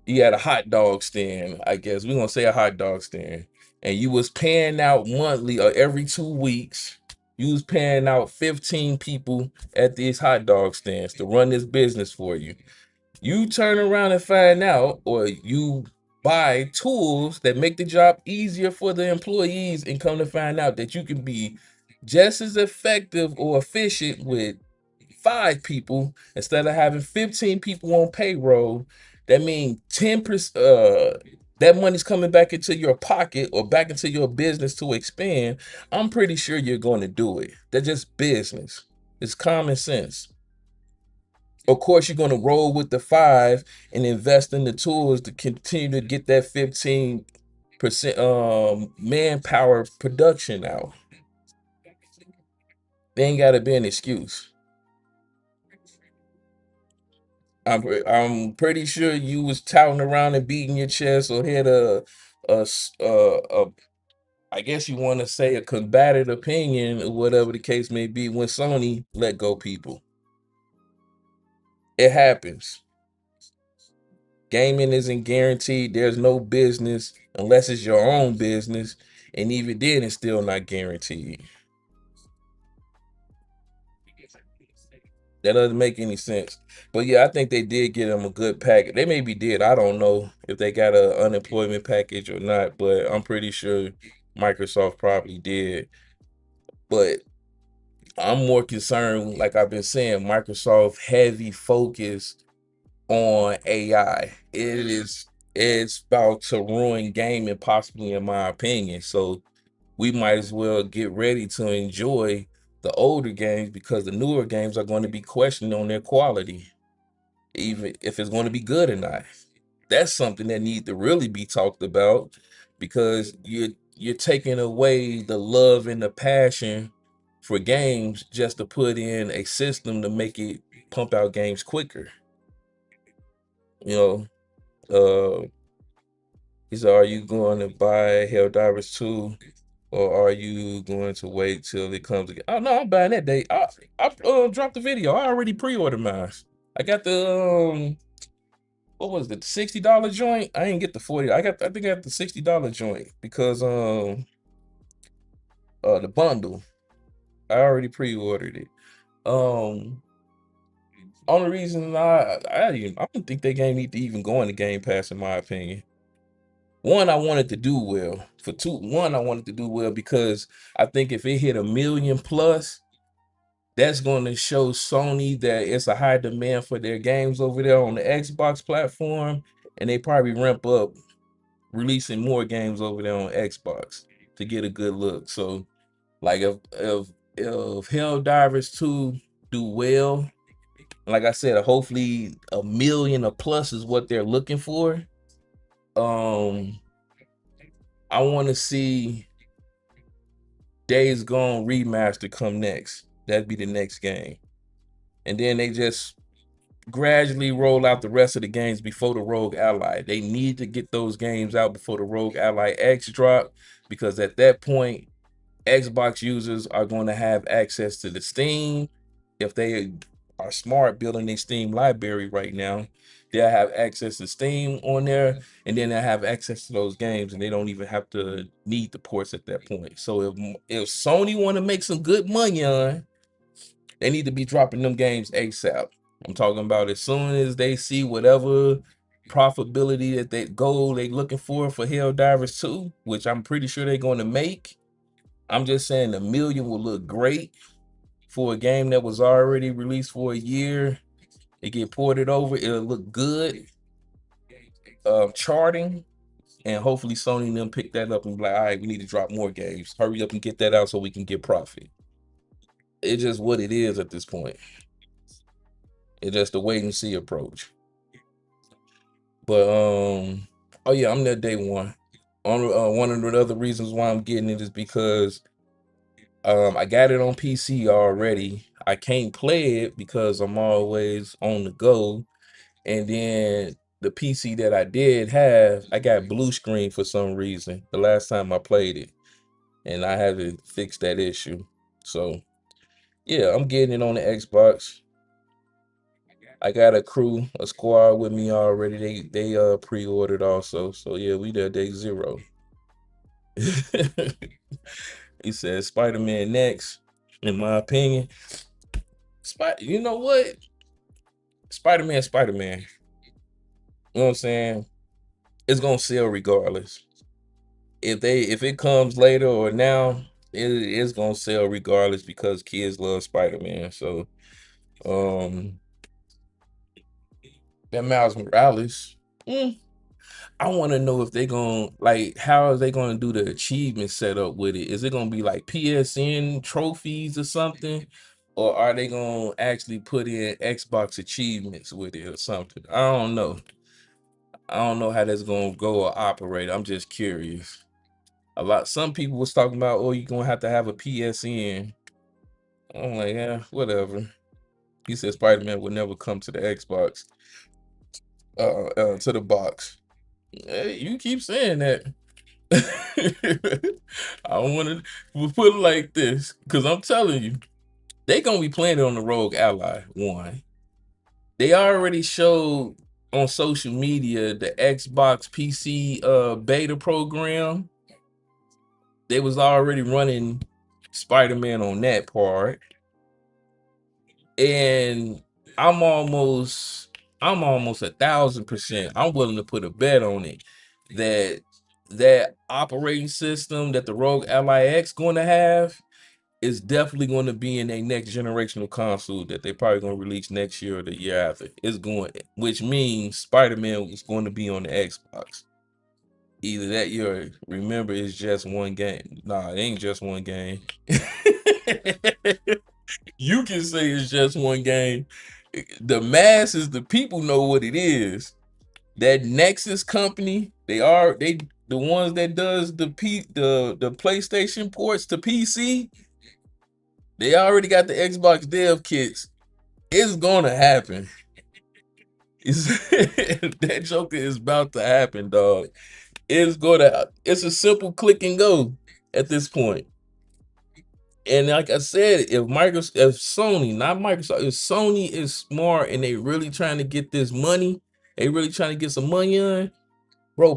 you had a hot dog stand, I guess we're gonna say a hot dog stand, and you was paying out monthly or every 2 weeks, you was paying out 15 people at these hot dog stands to run this business for you. You turn around and find out, or you buy tools that make the job easier for the employees, and come to find out that you can be just as effective or efficient with 5 people instead of having 15 people on payroll. That means 10%, that money's coming back into your pocket or back into your business to expand. I'm pretty sure you're going to do it. That's just business. It's common sense. Of course, you're going to roll with the 5 and invest in the tools to continue to get that 15% manpower production out. They ain't got to be an excuse. I'm pretty sure you was touting around and beating your chest or had a I guess you want to say a combative opinion or whatever the case may be when Sony let go people. It happens. Gaming isn't guaranteed. There's no business unless it's your own business, and even then, it's still not guaranteed. That doesn't make any sense. But yeah, I think they did get them a good package. They maybe did. I don't know if they got an unemployment package or not, but I'm pretty sure Microsoft probably did. But I'm more concerned, like I've been saying, Microsoft heavy focus on AI. It's about to ruin gaming, possibly in my opinion. So we might as well get ready to enjoy the older games, because the newer games are going to be questioned on their quality, even if it's going to be good or not. That's something that needs to really be talked about, because you're taking away the love and the passion for games just to put in a system to make it pump out games quicker. You know, he said, "Are you going to buy Helldivers 2? Or are you going to wait till it comes again?" Oh no, I'm buying that day. I dropped the video. I already pre-ordered mine. I got the what was it, $60 joint? I didn't get the 40. I think I got the $60 joint because the bundle. I already pre-ordered it. Um Only reason I don't think that game need to even go in the Game Pass, in my opinion. One, I wanted to do well. For two, one, I wanted to do well because I think if it hit 1 million plus, that's going to show Sony that it's a high demand for their games over there on the Xbox platform, and they probably ramp up releasing more games over there on Xbox to get a good look. So, like if Helldivers 2 do well, like I said, hopefully 1 million or plus is what they're looking for. Um, I want to see Days Gone remaster come next. That'd be the next game, and then they just gradually roll out the rest of the games before the Rogue Ally. They need to get those games out before the Rogue Ally X drop, because at that point, Xbox users are going to have access to the Steam. If they are smart building their Steam library right now, they'll have access to Steam on there, and then they'll have access to those games, and they don't even have to need the ports at that point. So if Sony want to make some good money on, they need to be dropping them games ASAP. I'm talking about as soon as they see whatever profitability that they goal they looking for Helldivers 2, which I'm pretty sure they're going to make. I'm just saying 1 million will look great for a game that was already released for a year. It get ported over, it'll look good. Charting, And hopefully Sony and them pick that up and be like, all right, we need to drop more games. Hurry up and get that out so we can get profit. It's just what it is at this point. It's just a wait and see approach. But oh yeah, I'm there day one. One of the other reasons why I'm getting it is because I got it on PC already. I can't play it because I'm always on the go. And then the PC that I did have, I got blue screen for some reason the last time I played it. And I had to fix that issue. So yeah, I'm getting it on the Xbox. I got a crew, a squad with me already. They pre-ordered also. So yeah, we there day zero. He said Spider-Man next, in my opinion. You know what? Spider-Man, Spider-Man. You know what I'm saying? It's gonna sell regardless. If it comes later or now, it's gonna sell regardless because kids love Spider-Man. So um that Miles Morales. I want to know if they gonna like how are they gonna do the achievement setup with it? Is it gonna be like PSN trophies or something, or are they gonna actually put in Xbox achievements with it or something? I don't know. I don't know how that's gonna go or operate. I'm just curious. Some people was talking about, oh, you're gonna have to have a PSN. I'm like, yeah, whatever. He said Spider-Man would never come to the Xbox, to the box. Hey, you keep saying that. I want to put it like this because I'm telling you, they gonna be playing it on the Rogue Ally one. They already showed on social media the Xbox PC beta program. They was already running Spider-Man on that part, and I'm almost I'm almost 1,000%. I'm willing to put a bet on it that that operating system that the Rogue Ally X going to have is definitely going to be in a next generational console that they probably going to release next year or the year after. It's going, which means Spider-Man is going to be on the Xbox. Either that year, remember, it's just one game. Nah, it ain't just one game. You can say it's just one game. The masses, the people know what it is. That Nexus company, they the ones that does the PlayStation ports to PC. They already got the Xbox dev kits. It's gonna happen. That Joker is about to happen, dog. It's a simple click and go at this point. And like I said, if Sony, not Microsoft, if Sony is smart and they really trying to get this money, they really trying to get some money on, bro,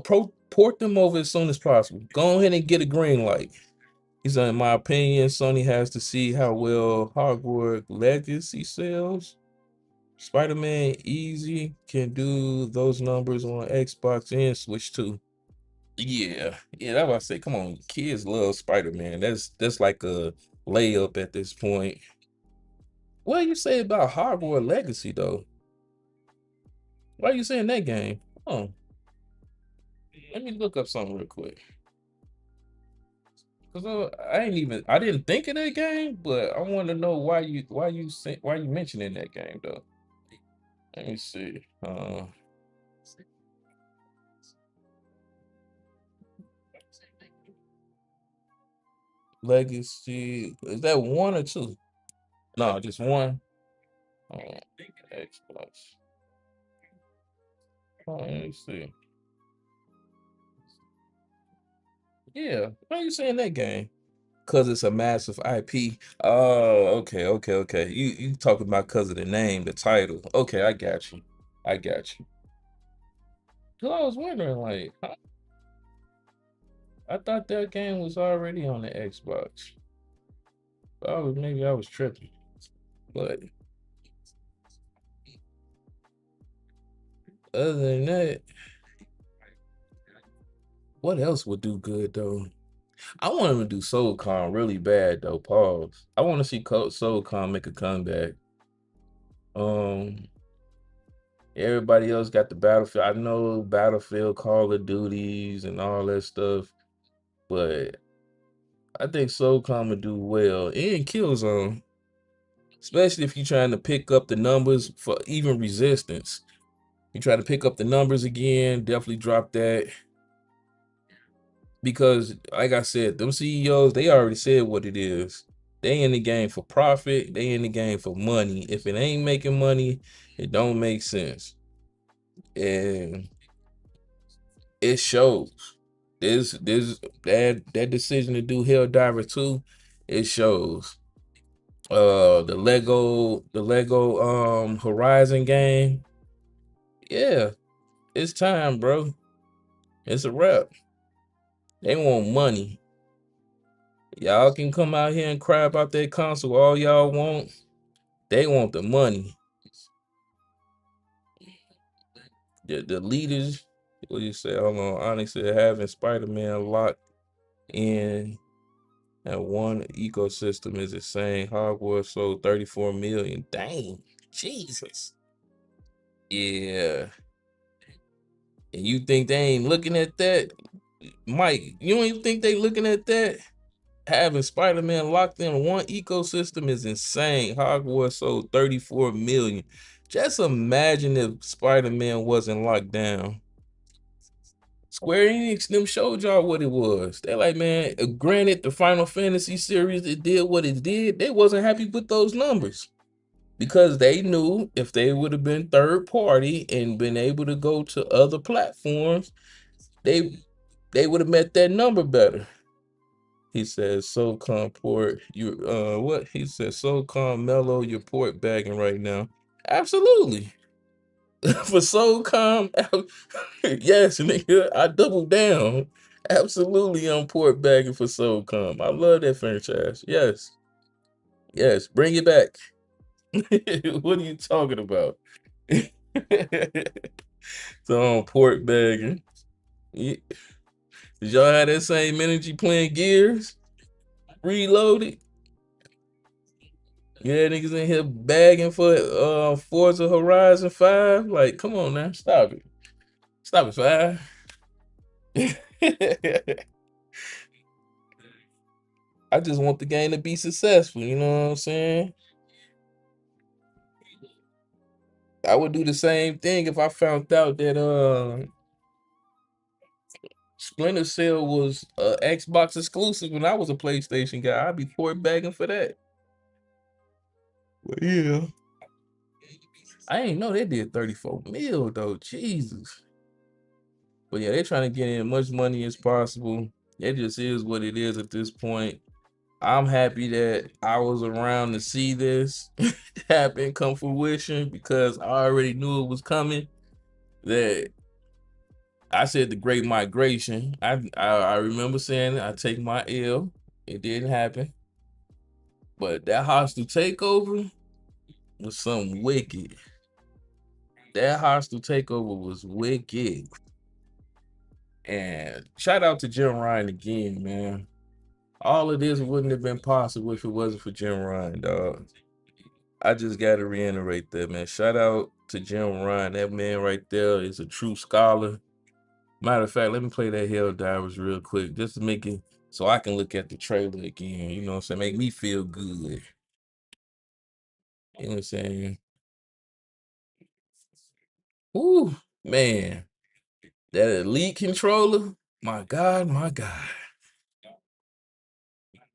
port them over as soon as possible. Go ahead and get a green light. He said, in my opinion, Sony has to see how well Hogwarts Legacy sells. Spider-Man Easy can do those numbers on Xbox and Switch too. Yeah, that's what I say. Come on, kids love Spider-Man. That's like a layup at this point. What do you say about Hogwarts Legacy though? Why are you saying that game? Oh, let me look up something real quick. Cause I didn't think of that game, but I want to know why you mentioning that game though. Let me see. Legacy, is that one or two? No, just one. Xbox. Let me see. Yeah, why are you saying that game? Cause it's a massive IP. Oh, okay. You talking about cause of the name, the title. Okay, I got you. I got you. 'Cause I was wondering, like, I thought that game was already on the Xbox. Maybe I was tripping. But other than that, what else would do good though? I want him to do SoulCon really bad though. Pause. I want to see SoulCon make a comeback. Um, Everybody else got the Battlefield. I know Battlefield, Call of Duties, and all that stuff, but I think SOCOM would do well and Killzone, especially if you're trying to pick up the numbers for even Resistance. You try to pick up the numbers again, definitely drop that. Because, like I said, them CEOs, they already said what it is. They in the game for profit. They in the game for money. If it ain't making money, it don't make sense. And it shows. This that decision to do Helldiver 2, it shows. The Lego Horizon game. Yeah, it's time, bro. It's a wrap. They want money. Y'all can come out here and cry about that console all y'all want. They want the money. The leaders, what do you say? Hold on. Onyx said having Spider-Man locked in at one ecosystem is insane. Hogwarts sold 34 million. Dang. Jesus. Yeah. And you think they ain't looking at that? Mike, you don't even think they looking at that? Having Spider-Man locked in one ecosystem is insane. Hogwarts sold 34 million. Just imagine if Spider-Man wasn't locked down. Square Enix, them showed y'all what it was. They're like, man, granted, the Final Fantasy series, it did what it did. They wasn't happy with those numbers because they knew if they would have been third party and been able to go to other platforms, they would have met that number better. He says, SOCOM port, you what? He says, SOCOM Melo, you're port bagging right now. Absolutely. For SOCOM, yes, nigga, I double down. Absolutely, I'm port bagging for SOCOM. I love that franchise. Yes, yes, bring it back. What are you talking about? So I'm port bagging. Did y'all have that same energy playing Gears? Reloaded? Yeah, niggas in here bagging for Forza Horizon 5. Like, come on now, stop it. Stop it, 5. I just want the game to be successful, you know what I'm saying? I would do the same thing if I found out that Splinter Cell was Xbox exclusive when I was a PlayStation guy. I'd be port bagging for that. But yeah. I ain't know they did 34 mil though. Jesus. But yeah, they're trying to get in as much money as possible. It just is what it is at this point. I'm happy that I was around to see this happen, come fruition, because I already knew it was coming. That I said the Great Migration. I remember saying it. I take my L. It didn't happen, but that hostile takeover was something wicked. That hostile takeover was wicked. And shout out to Jim Ryan again, man. All of this wouldn't have been possible if it wasn't for Jim Ryan, dog. I just gotta reiterate that, man. Shout out to Jim Ryan. That man right there is a true scholar. Matter of fact, let me play that Hell Divers real quick just to make it so I can look at the trailer again. You know what I'm saying? Make me feel good. You know what I'm saying? Ooh, man. That elite controller. My God, my God.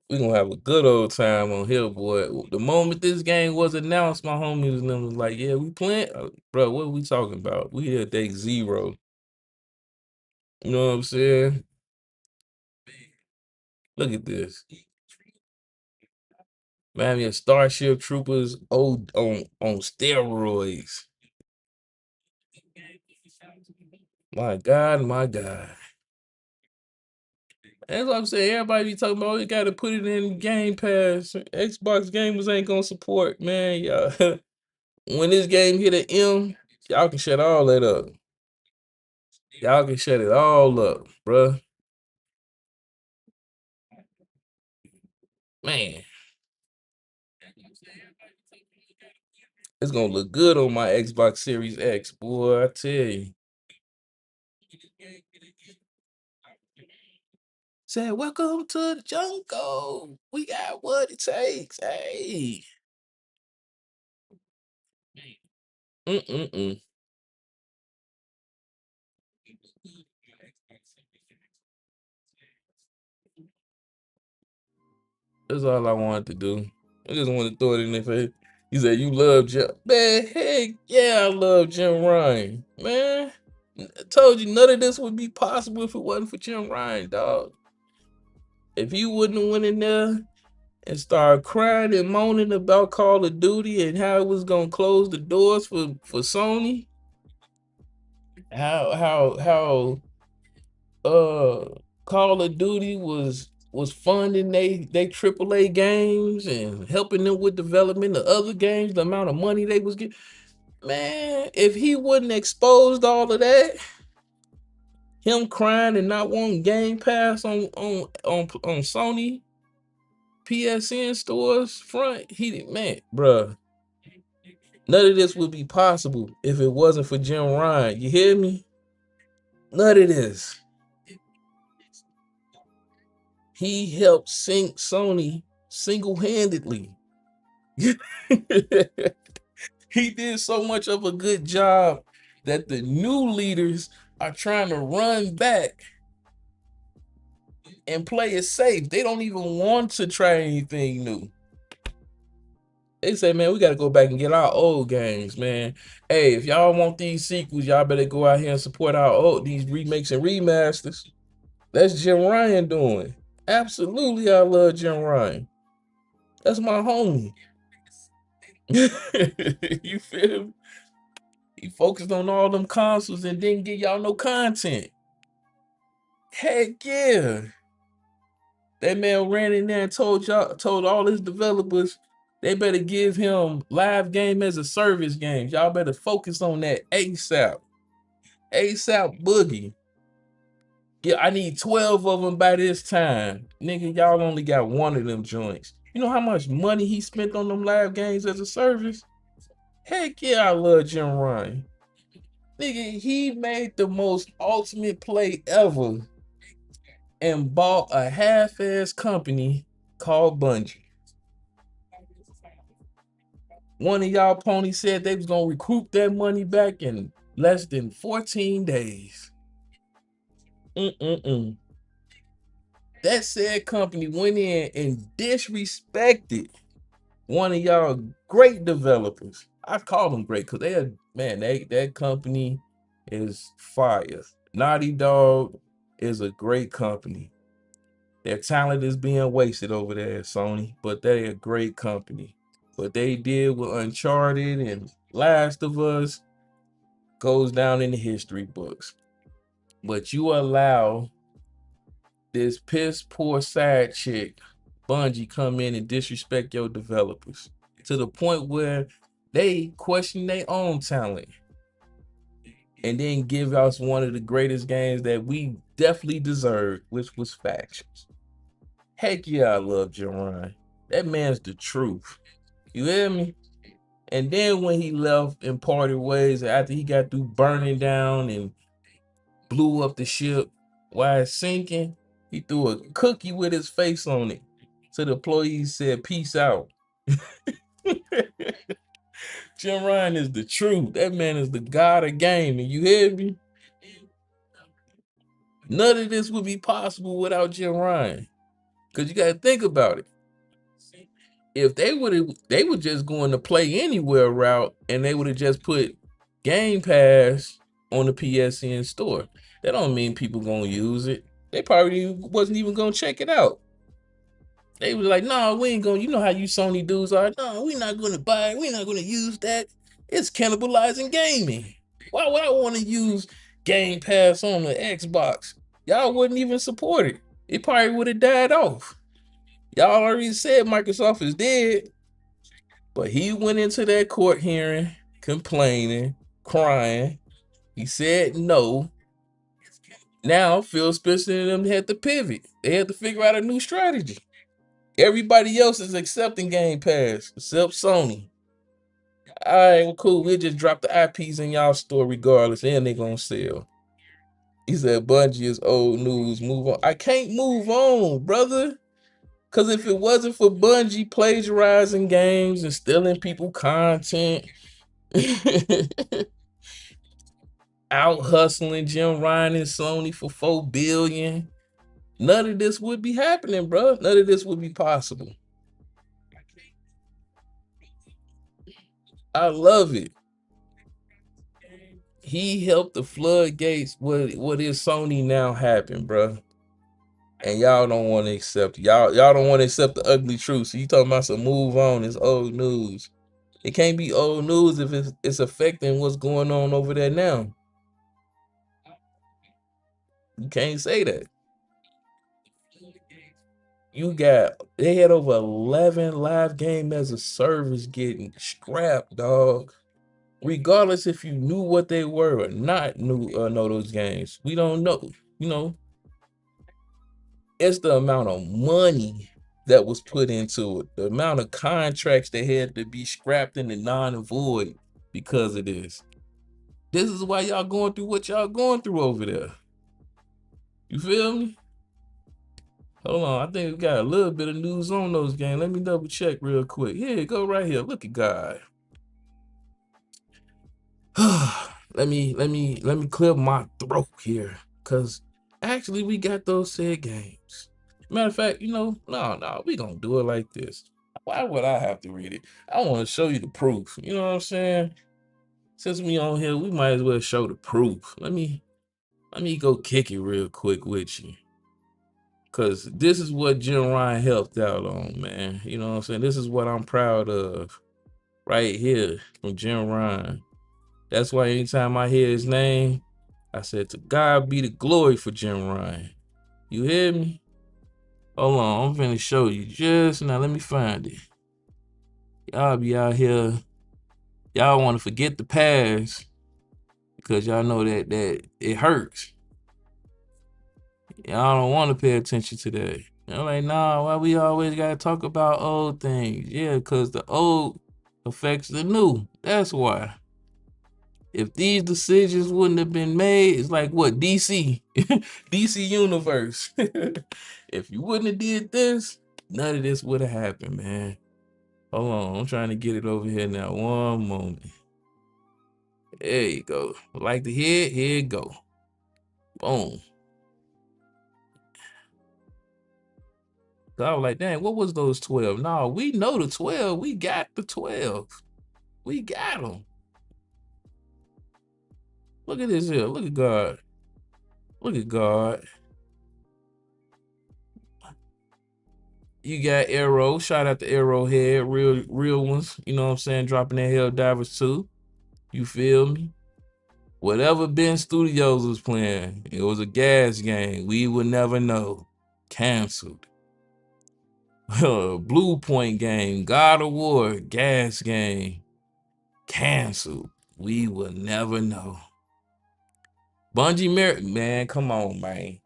We gonna have a good old time on here, boy. The moment this game was announced, my homies and them was like, yeah, we playing. Bro, what are we talking about? We here at day 0. You know what I'm saying? Look at this. Man, yeah, Starship Troopers on steroids. My God, my God. That's what I'm saying. Everybody be talking about you gotta put it in Game Pass. Xbox gamers ain't gonna support, man. Yeah. When this game hit an M, y'all can shut all that up. Y'all can shut it all up, bruh. Man. It's gonna look good on my Xbox Series X, boy. I tell you. Said, welcome to the jungle. We got what it takes. Hey. Mm-mm-mm. That's all I wanted to do. I just wanted to throw it in their face. He said, you love Jim. Man, heck yeah, I love Jim Ryan. Man, I told you none of this would be possible if it wasn't for Jim Ryan, dog. If he wouldn't have went in there and started crying and moaning about Call of Duty and how it was gonna close the doors for Sony, how Call of Duty was funding they AAA games and helping them with development of other games, the amount of money they was getting. Man, if he wouldn't exposed all of that, him crying and not wanting Game Pass on Sony PSN stores front, he man, bruh. None of this would be possible if it wasn't for Jim Ryan. You hear me? None of this. He helped sink Sony single-handedly. He did so much of a good job that the new leaders are trying to run back and play it safe. They don't even want to try anything new. They say, man, we got to go back and get our old games, man. Hey, if y'all want these sequels, y'all better go out here and support our these remakes and remasters. That's Jim Ryan doing. Absolutely, I love Jim Ryan. That's my homie. You feel me? He focused on all them consoles and didn't get y'all no content. Heck yeah. That man ran in there and told all his developers they better give him live game as a service games. Y'all better focus on that ASAP. ASAP Boogie. Yeah, I need 12 of them by this time. Nigga, y'all only got one of them joints. You know how much money he spent on them live games as a service? Heck yeah, I love Jim Ryan. Nigga, he made the most ultimate play ever and bought a half-ass company called Bungie. One of y'all ponies said they was gonna recoup that money back in less than 14 days. Mm-mm-mm. That said company went in and disrespected one of y'all great developers. I call them great because they are, man, that company is fire. Naughty Dog is a great company. Their talent is being wasted over there at Sony, but they a great company. What they did with Uncharted and Last of Us goes down in the history books. But you allow this piss poor side chick, Bungie, come in and disrespect your developers to the point where they question their own talent and then give us one of the greatest games that we definitely deserved, which was Factions. Heck yeah, I love Jerron. That man's the truth. You hear me? And then when he left and parted ways after he got through burning down and blew up the ship while it's sinking, he threw a cookie with his face on it. So the employees said, peace out. Jim Ryan is the truth. That man is the god of gaming. You hear me? None of this would be possible without Jim Ryan. Because you got to think about it. If they would just go in the play anywhere route and they would have just put Game Pass on the PSN store. That don't mean people gonna use it. They probably wasn't even gonna check it out. They was like, no, we ain't gonna, you know how you Sony dudes are. No, we're not gonna buy it. We're not gonna use that. It's cannibalizing gaming. Why would I want to use Game Pass on the Xbox? Y'all wouldn't even support it. It probably would have died off. Y'all already said Microsoft is dead, but he went into that court hearing complaining, crying. He said no. Now Phil Spencer and them had to pivot. They had to figure out a new strategy. Everybody else is accepting Game Pass except Sony. All right, well, cool. We'll just drop the IPs in y'all store regardless, and they gonna sell. He said Bungie is old news. Move on. I can't move on, brother. Cause if it wasn't for Bungie plagiarizing games and stealing people content, out hustling Jim Ryan and Sony for $4 billion, none of this would be happening, bro. None of this would be possible. I love it. He helped the floodgates. What is Sony now happen, bro? And y'all don't want to accept it. Y'all don't want to accept the ugly truth. So you talking about some move on? It's old news. It can't be old news if it's affecting what's going on over there now. You can't say that. They had over 11 live game as a service getting scrapped, dog. Regardless if you knew what they were or not know those games. We don't know. You know, it's the amount of money that was put into it, the amount of contracts that had to be scrapped into non-void because of this. This is why y'all going through what y'all going through over there. You feel me? Hold on, I think we got a little bit of news on those games. Let me double check real quick. Here, go right here. Look at God. let me clear my throat here, cause actually we got those said games. Matter of fact, no, we gonna do it like this. Why would I have to read it? I want to show you the proof. You know what I'm saying? Since we on here, we might as well show the proof. Let me go kick it real quick with you. Cause this is what Jim Ryan helped out on, man. You know what I'm saying? This is what I'm proud of right here from Jim Ryan. That's why anytime I hear his name, I said, to God be the glory for Jim Ryan. You hear me? Hold on, I'm finna show you just now. Let me find it. Y'all be out here, y'all want to forget the past because y'all know that it hurts. Y'all don't want to pay attention to that. You're like, nah, why we always gotta talk about old things? Yeah, because the old affects the new. That's why. If these decisions wouldn't have been made, it's like what, DC? DC Universe. If you wouldn't have did this, none of this would have happened, man. Hold on, I'm trying to get it over here now. One moment. There you go. Like the head, here it go. Boom. So I was like, dang, what was those 12? No, we know the 12. We got the 12. We got them. Look at this here. Look at God. Look at God. You got Arrow. Shout out to Arrowhead. Real ones. You know what I'm saying? Dropping that Helldivers too. You feel me? Whatever Ben Studios was playing, it was a gas game. We would never know. Canceled. Blue Point game. God of War. Gas game. Canceled. We will never know. Bungie man, come on, man.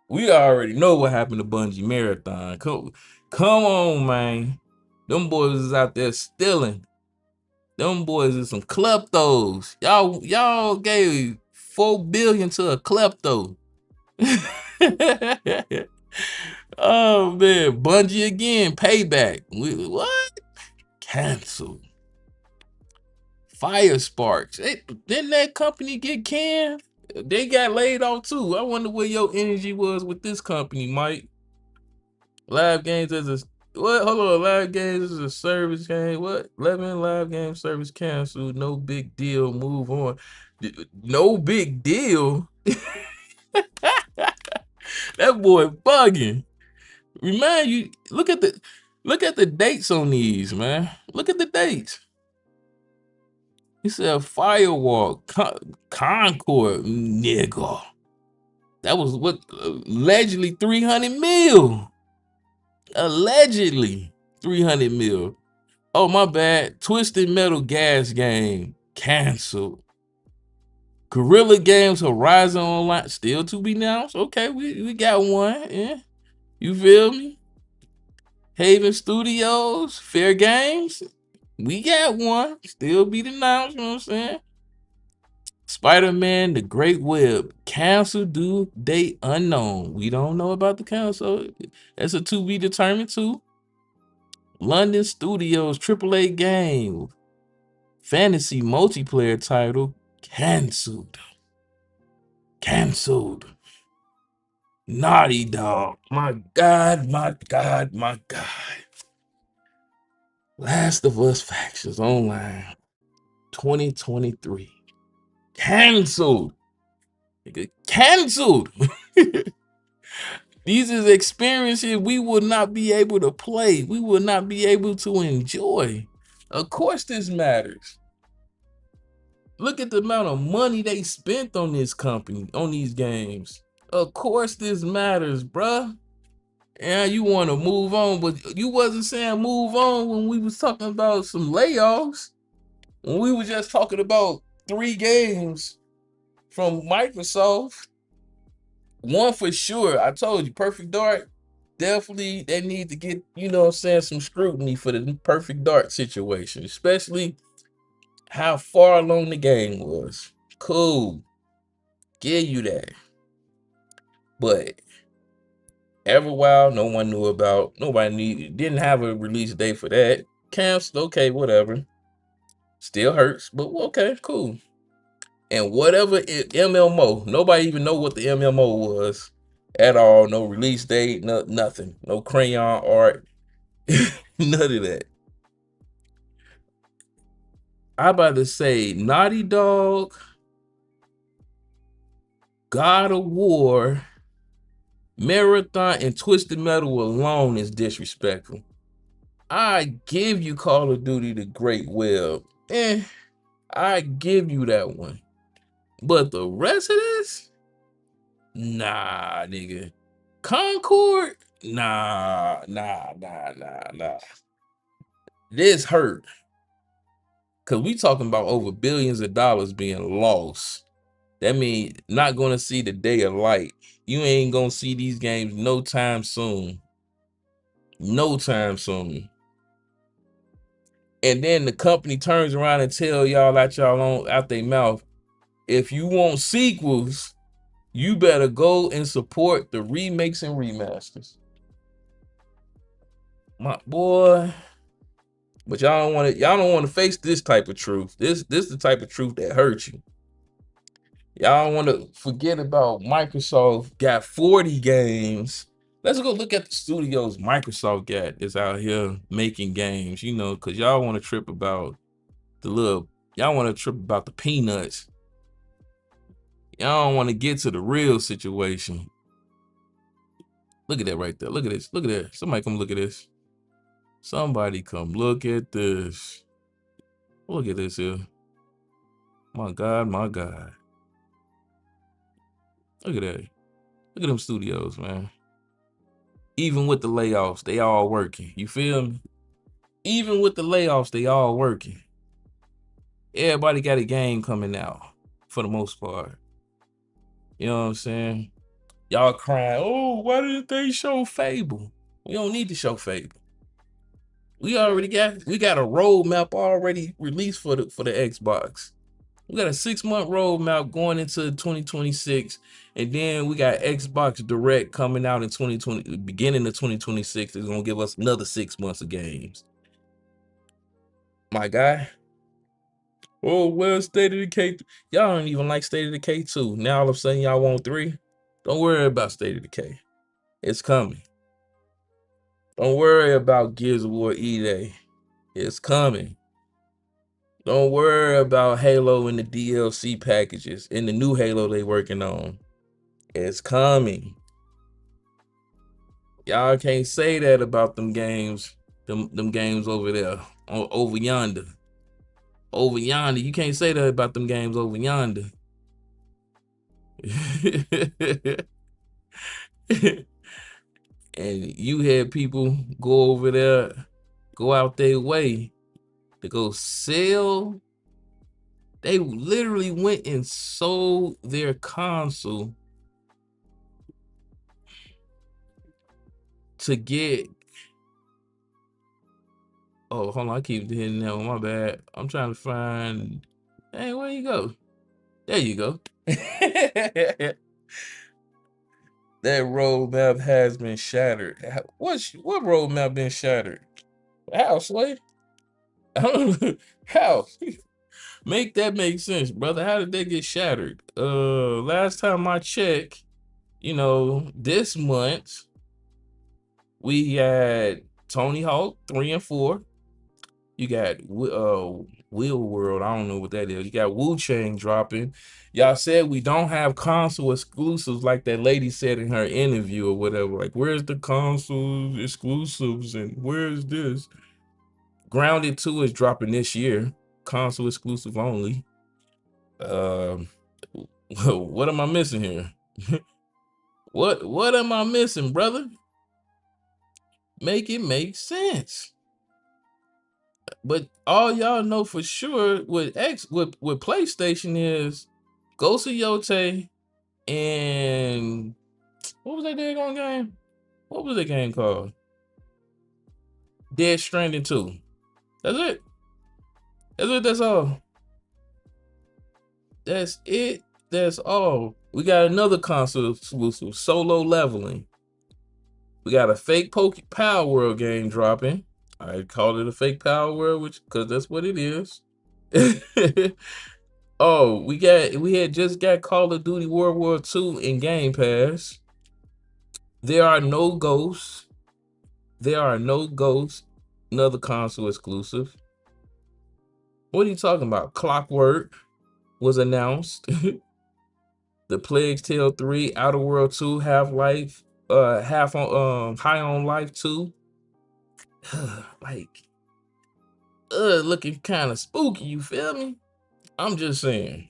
We already know what happened to Bungie Marathon. Come on, man. Them boys is out there stealing. Them boys is some kleptos. Y'all gave $4 billion to a klepto. Oh man, Bungie again, payback. What? Canceled. Fire Sparks. Didn't that company get canned? They got laid off too. I wonder where your energy was with this company, Mike. Live games as a what? Hold on, live games as a service game. What? 11 live game service canceled. No big deal. Move on. No big deal. That boy bugging. Remind you. Look at the dates on these, man. Look at the dates. He said Firewall, Concord, nigga. That was what allegedly 300 mil. Allegedly 300 mil. Oh, my bad. Twisted Metal Gas game canceled. Guerrilla Games Horizon Online still to be announced. Okay, we got one. Yeah, you feel me? Haven Studios, Fair Games. We got one. Still be announced, you know what I'm saying? Spider-Man, The Great Web, cancel due date unknown. We don't know about the cancel. That's a to be determined too. London Studios AAA game, fantasy multiplayer title, canceled. Canceled. Naughty Dog. My God, my God, my God. Last of Us Factions Online 2023. Canceled. Nigga, canceled. These is experiences we will not be able to play. We will not be able to enjoy. Of course, this matters. Look at the amount of money they spent on this company, on these games. Of course, this matters, bruh. Yeah, you want to move on, but you wasn't saying move on when we was talking about some layoffs. When we were just talking about 3 games from Microsoft. One for sure, I told you, Perfect Dark, definitely they need to get, you know what I'm saying, some scrutiny for the Perfect Dark situation, especially how far along the game was. Cool. Give you that. But Everwild, no one knew about. Didn't have a release date for that. Canceled, okay, whatever. Still hurts, but okay, cool. And whatever MMO, nobody even know what the MMO was at all. No release date, nothing. No crayon art, none of that. I about to say Naughty Dog, God of War, Marathon, and Twisted Metal alone is disrespectful. I give you Call of Duty The Great Web. I give you that one. But the rest of this, nah, nigga. Concord, nah. This hurt. Cause we talking about over billions of dollars being lost. That means not gonna see the day of light. You ain't gonna see these games no time soon. No time soon. And then the company turns around and tell y'all out their mouth, if you want sequels, you better go and support the remakes and remasters. My boy. But y'all don't want to face this type of truth. This is the type of truth that hurts you. Y'all don't want to forget about Microsoft got 40 games. Let's go look at the studios Microsoft got is out here making games, you know, because y'all want to trip about y'all want to trip about the peanuts. Y'all don't want to get to the real situation. Look at that right there. Look at this. Look at that. Somebody come look at this. Somebody come look at this. Look at this here. My God, my God. Look at that. Look at them studios, man. Even with the layoffs, they all working. You feel me? Even with the layoffs, they all working. Everybody got a game coming out for the most part. You know what I'm saying? Y'all crying, oh, why didn't they show Fable? We don't need to show Fable. We got a roadmap already released for the Xbox. We got a 6-month roadmap going into 2026, and then we got Xbox Direct coming out in 2020, beginning of 2026. It's gonna give us another 6 months of games. My guy. Oh well, State of Decay. Y'all don't even like State of Decay 2. Now all of a sudden y'all want 3. Don't worry about State of Decay. It's coming. Don't worry about Gears of War E-Day. It's coming. Don't worry about Halo and the DLC packages and the new Halo they working on. It's coming. Y'all can't say that about them games, them games over there, over yonder. Over yonder, you can't say that about them games over yonder. And you had people go over there, go out their way to go sell. They literally went and sold their console to get Oh, hold on, I keep hitting that one. My bad. I'm trying to find. Hey, where you go? There you go. That roadmap has been shattered. What roadmap been shattered? How, Slate? How? Make that make sense, brother. How did they get shattered? Last time I checked, this month we had Tony Hawk 3 and 4. You got Wheel World. I don't know what that is. You got Wu Chang dropping. Y'all said we don't have console exclusives like that lady said in her interview or whatever. Like, where's the console exclusives and where's this? Grounded 2 is dropping this year. Console exclusive only. Um, what am I missing here? What am I missing, brother? Make it make sense. But all y'all know for sure with PlayStation is Ghost of Yote and what was that daggone game? What was that game called? Dead Stranding 2. That's it. That's it. That's all. That's it. That's all. We got another console exclusive, Solo Leveling. We got a fake Power World game dropping. I called it a fake Power World, because that's what it is. Oh, we had just got Call of Duty World War II in Game Pass. There are no ghosts. There are no ghosts. Another console exclusive. What are you talking about? Clockwork was announced. The Plague's Tale 3, Outer World 2, Half-Life, High on Life 2. Like, looking kind of spooky, you feel me? I'm just saying.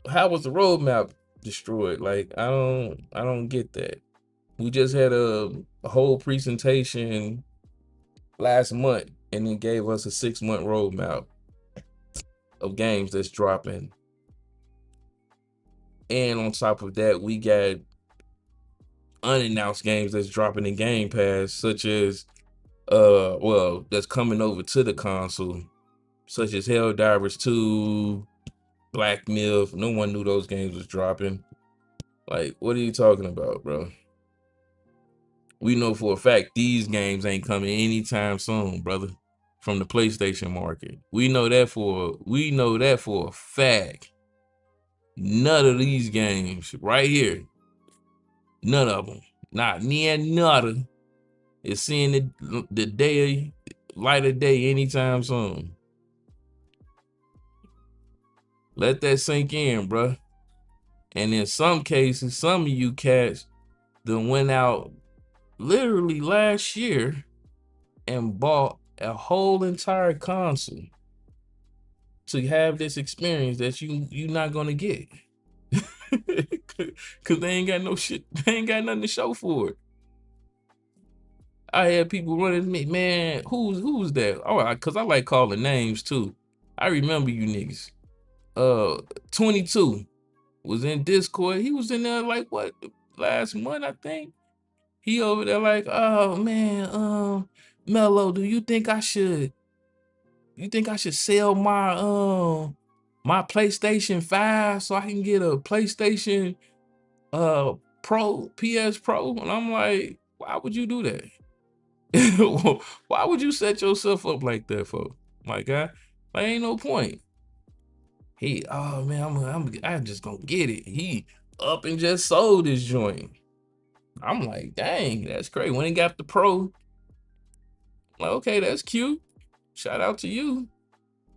How was the roadmap destroyed? Like, I don't get that. We just had a whole presentation last month and it gave us a 6-month roadmap of games that's dropping. And on top of that, we got unannounced games that's dropping in Game Pass, such as that's coming over to the console, such as Helldivers 2, Black Myth. No one knew those games was dropping. Like, what are you talking about, bro? We know for a fact these games ain't coming anytime soon, brother, from the PlayStation market. We know that for a fact. None of these games right here, none of them, not near nada, is seeing the light of day anytime soon. Let that sink in, bruh. And in some cases, some of you cats done went out literally last year and bought a whole entire console to have this experience that you not gonna get. Cause they ain't got no shit, they ain't got nothing to show for it. I had people running to me, man, who's that? Oh, cause I like calling names too. I remember you niggas. 22 was in Discord. He was in there like what, last month, I think. He over there like, oh man, Melo, do you think I should sell my PlayStation 5 so I can get a PlayStation Pro, PS Pro? And I'm like, why would you do that? Why would you set yourself up like that, for? My God, like ain't no point. Oh man, I'm just gonna get it. He up and just sold his joint. I'm like, dang, that's crazy. When he got the Pro, like, okay, that's cute. Shout out to you.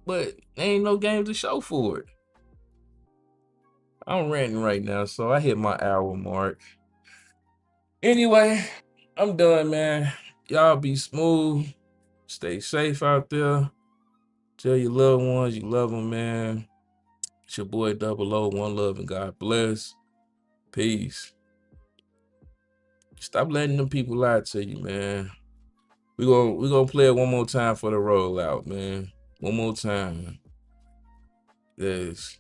But there ain't no game to show for it. I'm ranting right now, so I hit my hour mark. Anyway, I'm done, man. Y'all be smooth. Stay safe out there. Tell your loved ones you love them, man. It's your boy Double O. One love and God bless. Peace. Stop letting them people lie to you, man. We gonna play it one more time for the rollout, man. One more time. Yes.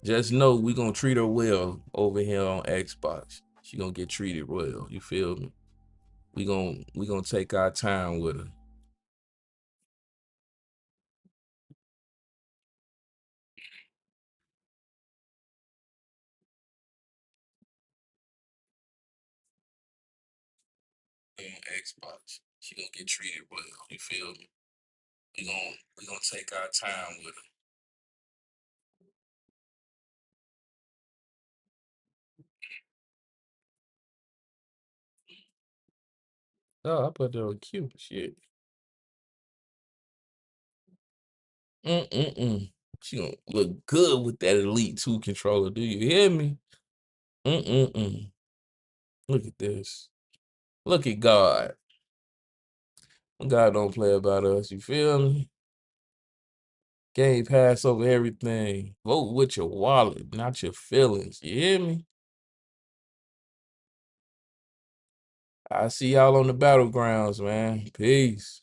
Just know we gonna treat her well over here on Xbox. She gonna get treated well. You feel me? we gonna take our time with her. On Xbox. She gonna get treated well. You feel me? We gonna take our time with her. Oh, I put her on cute shit. Mm-mm-mm. She gonna look good with that Elite 2 controller. Do you hear me? Mm-mm-mm. Look at this. Look at God. God don't play about us. You feel me? Game pass over everything. Vote with your wallet, not your feelings. You hear me? I see y'all on the battlegrounds, man. Peace.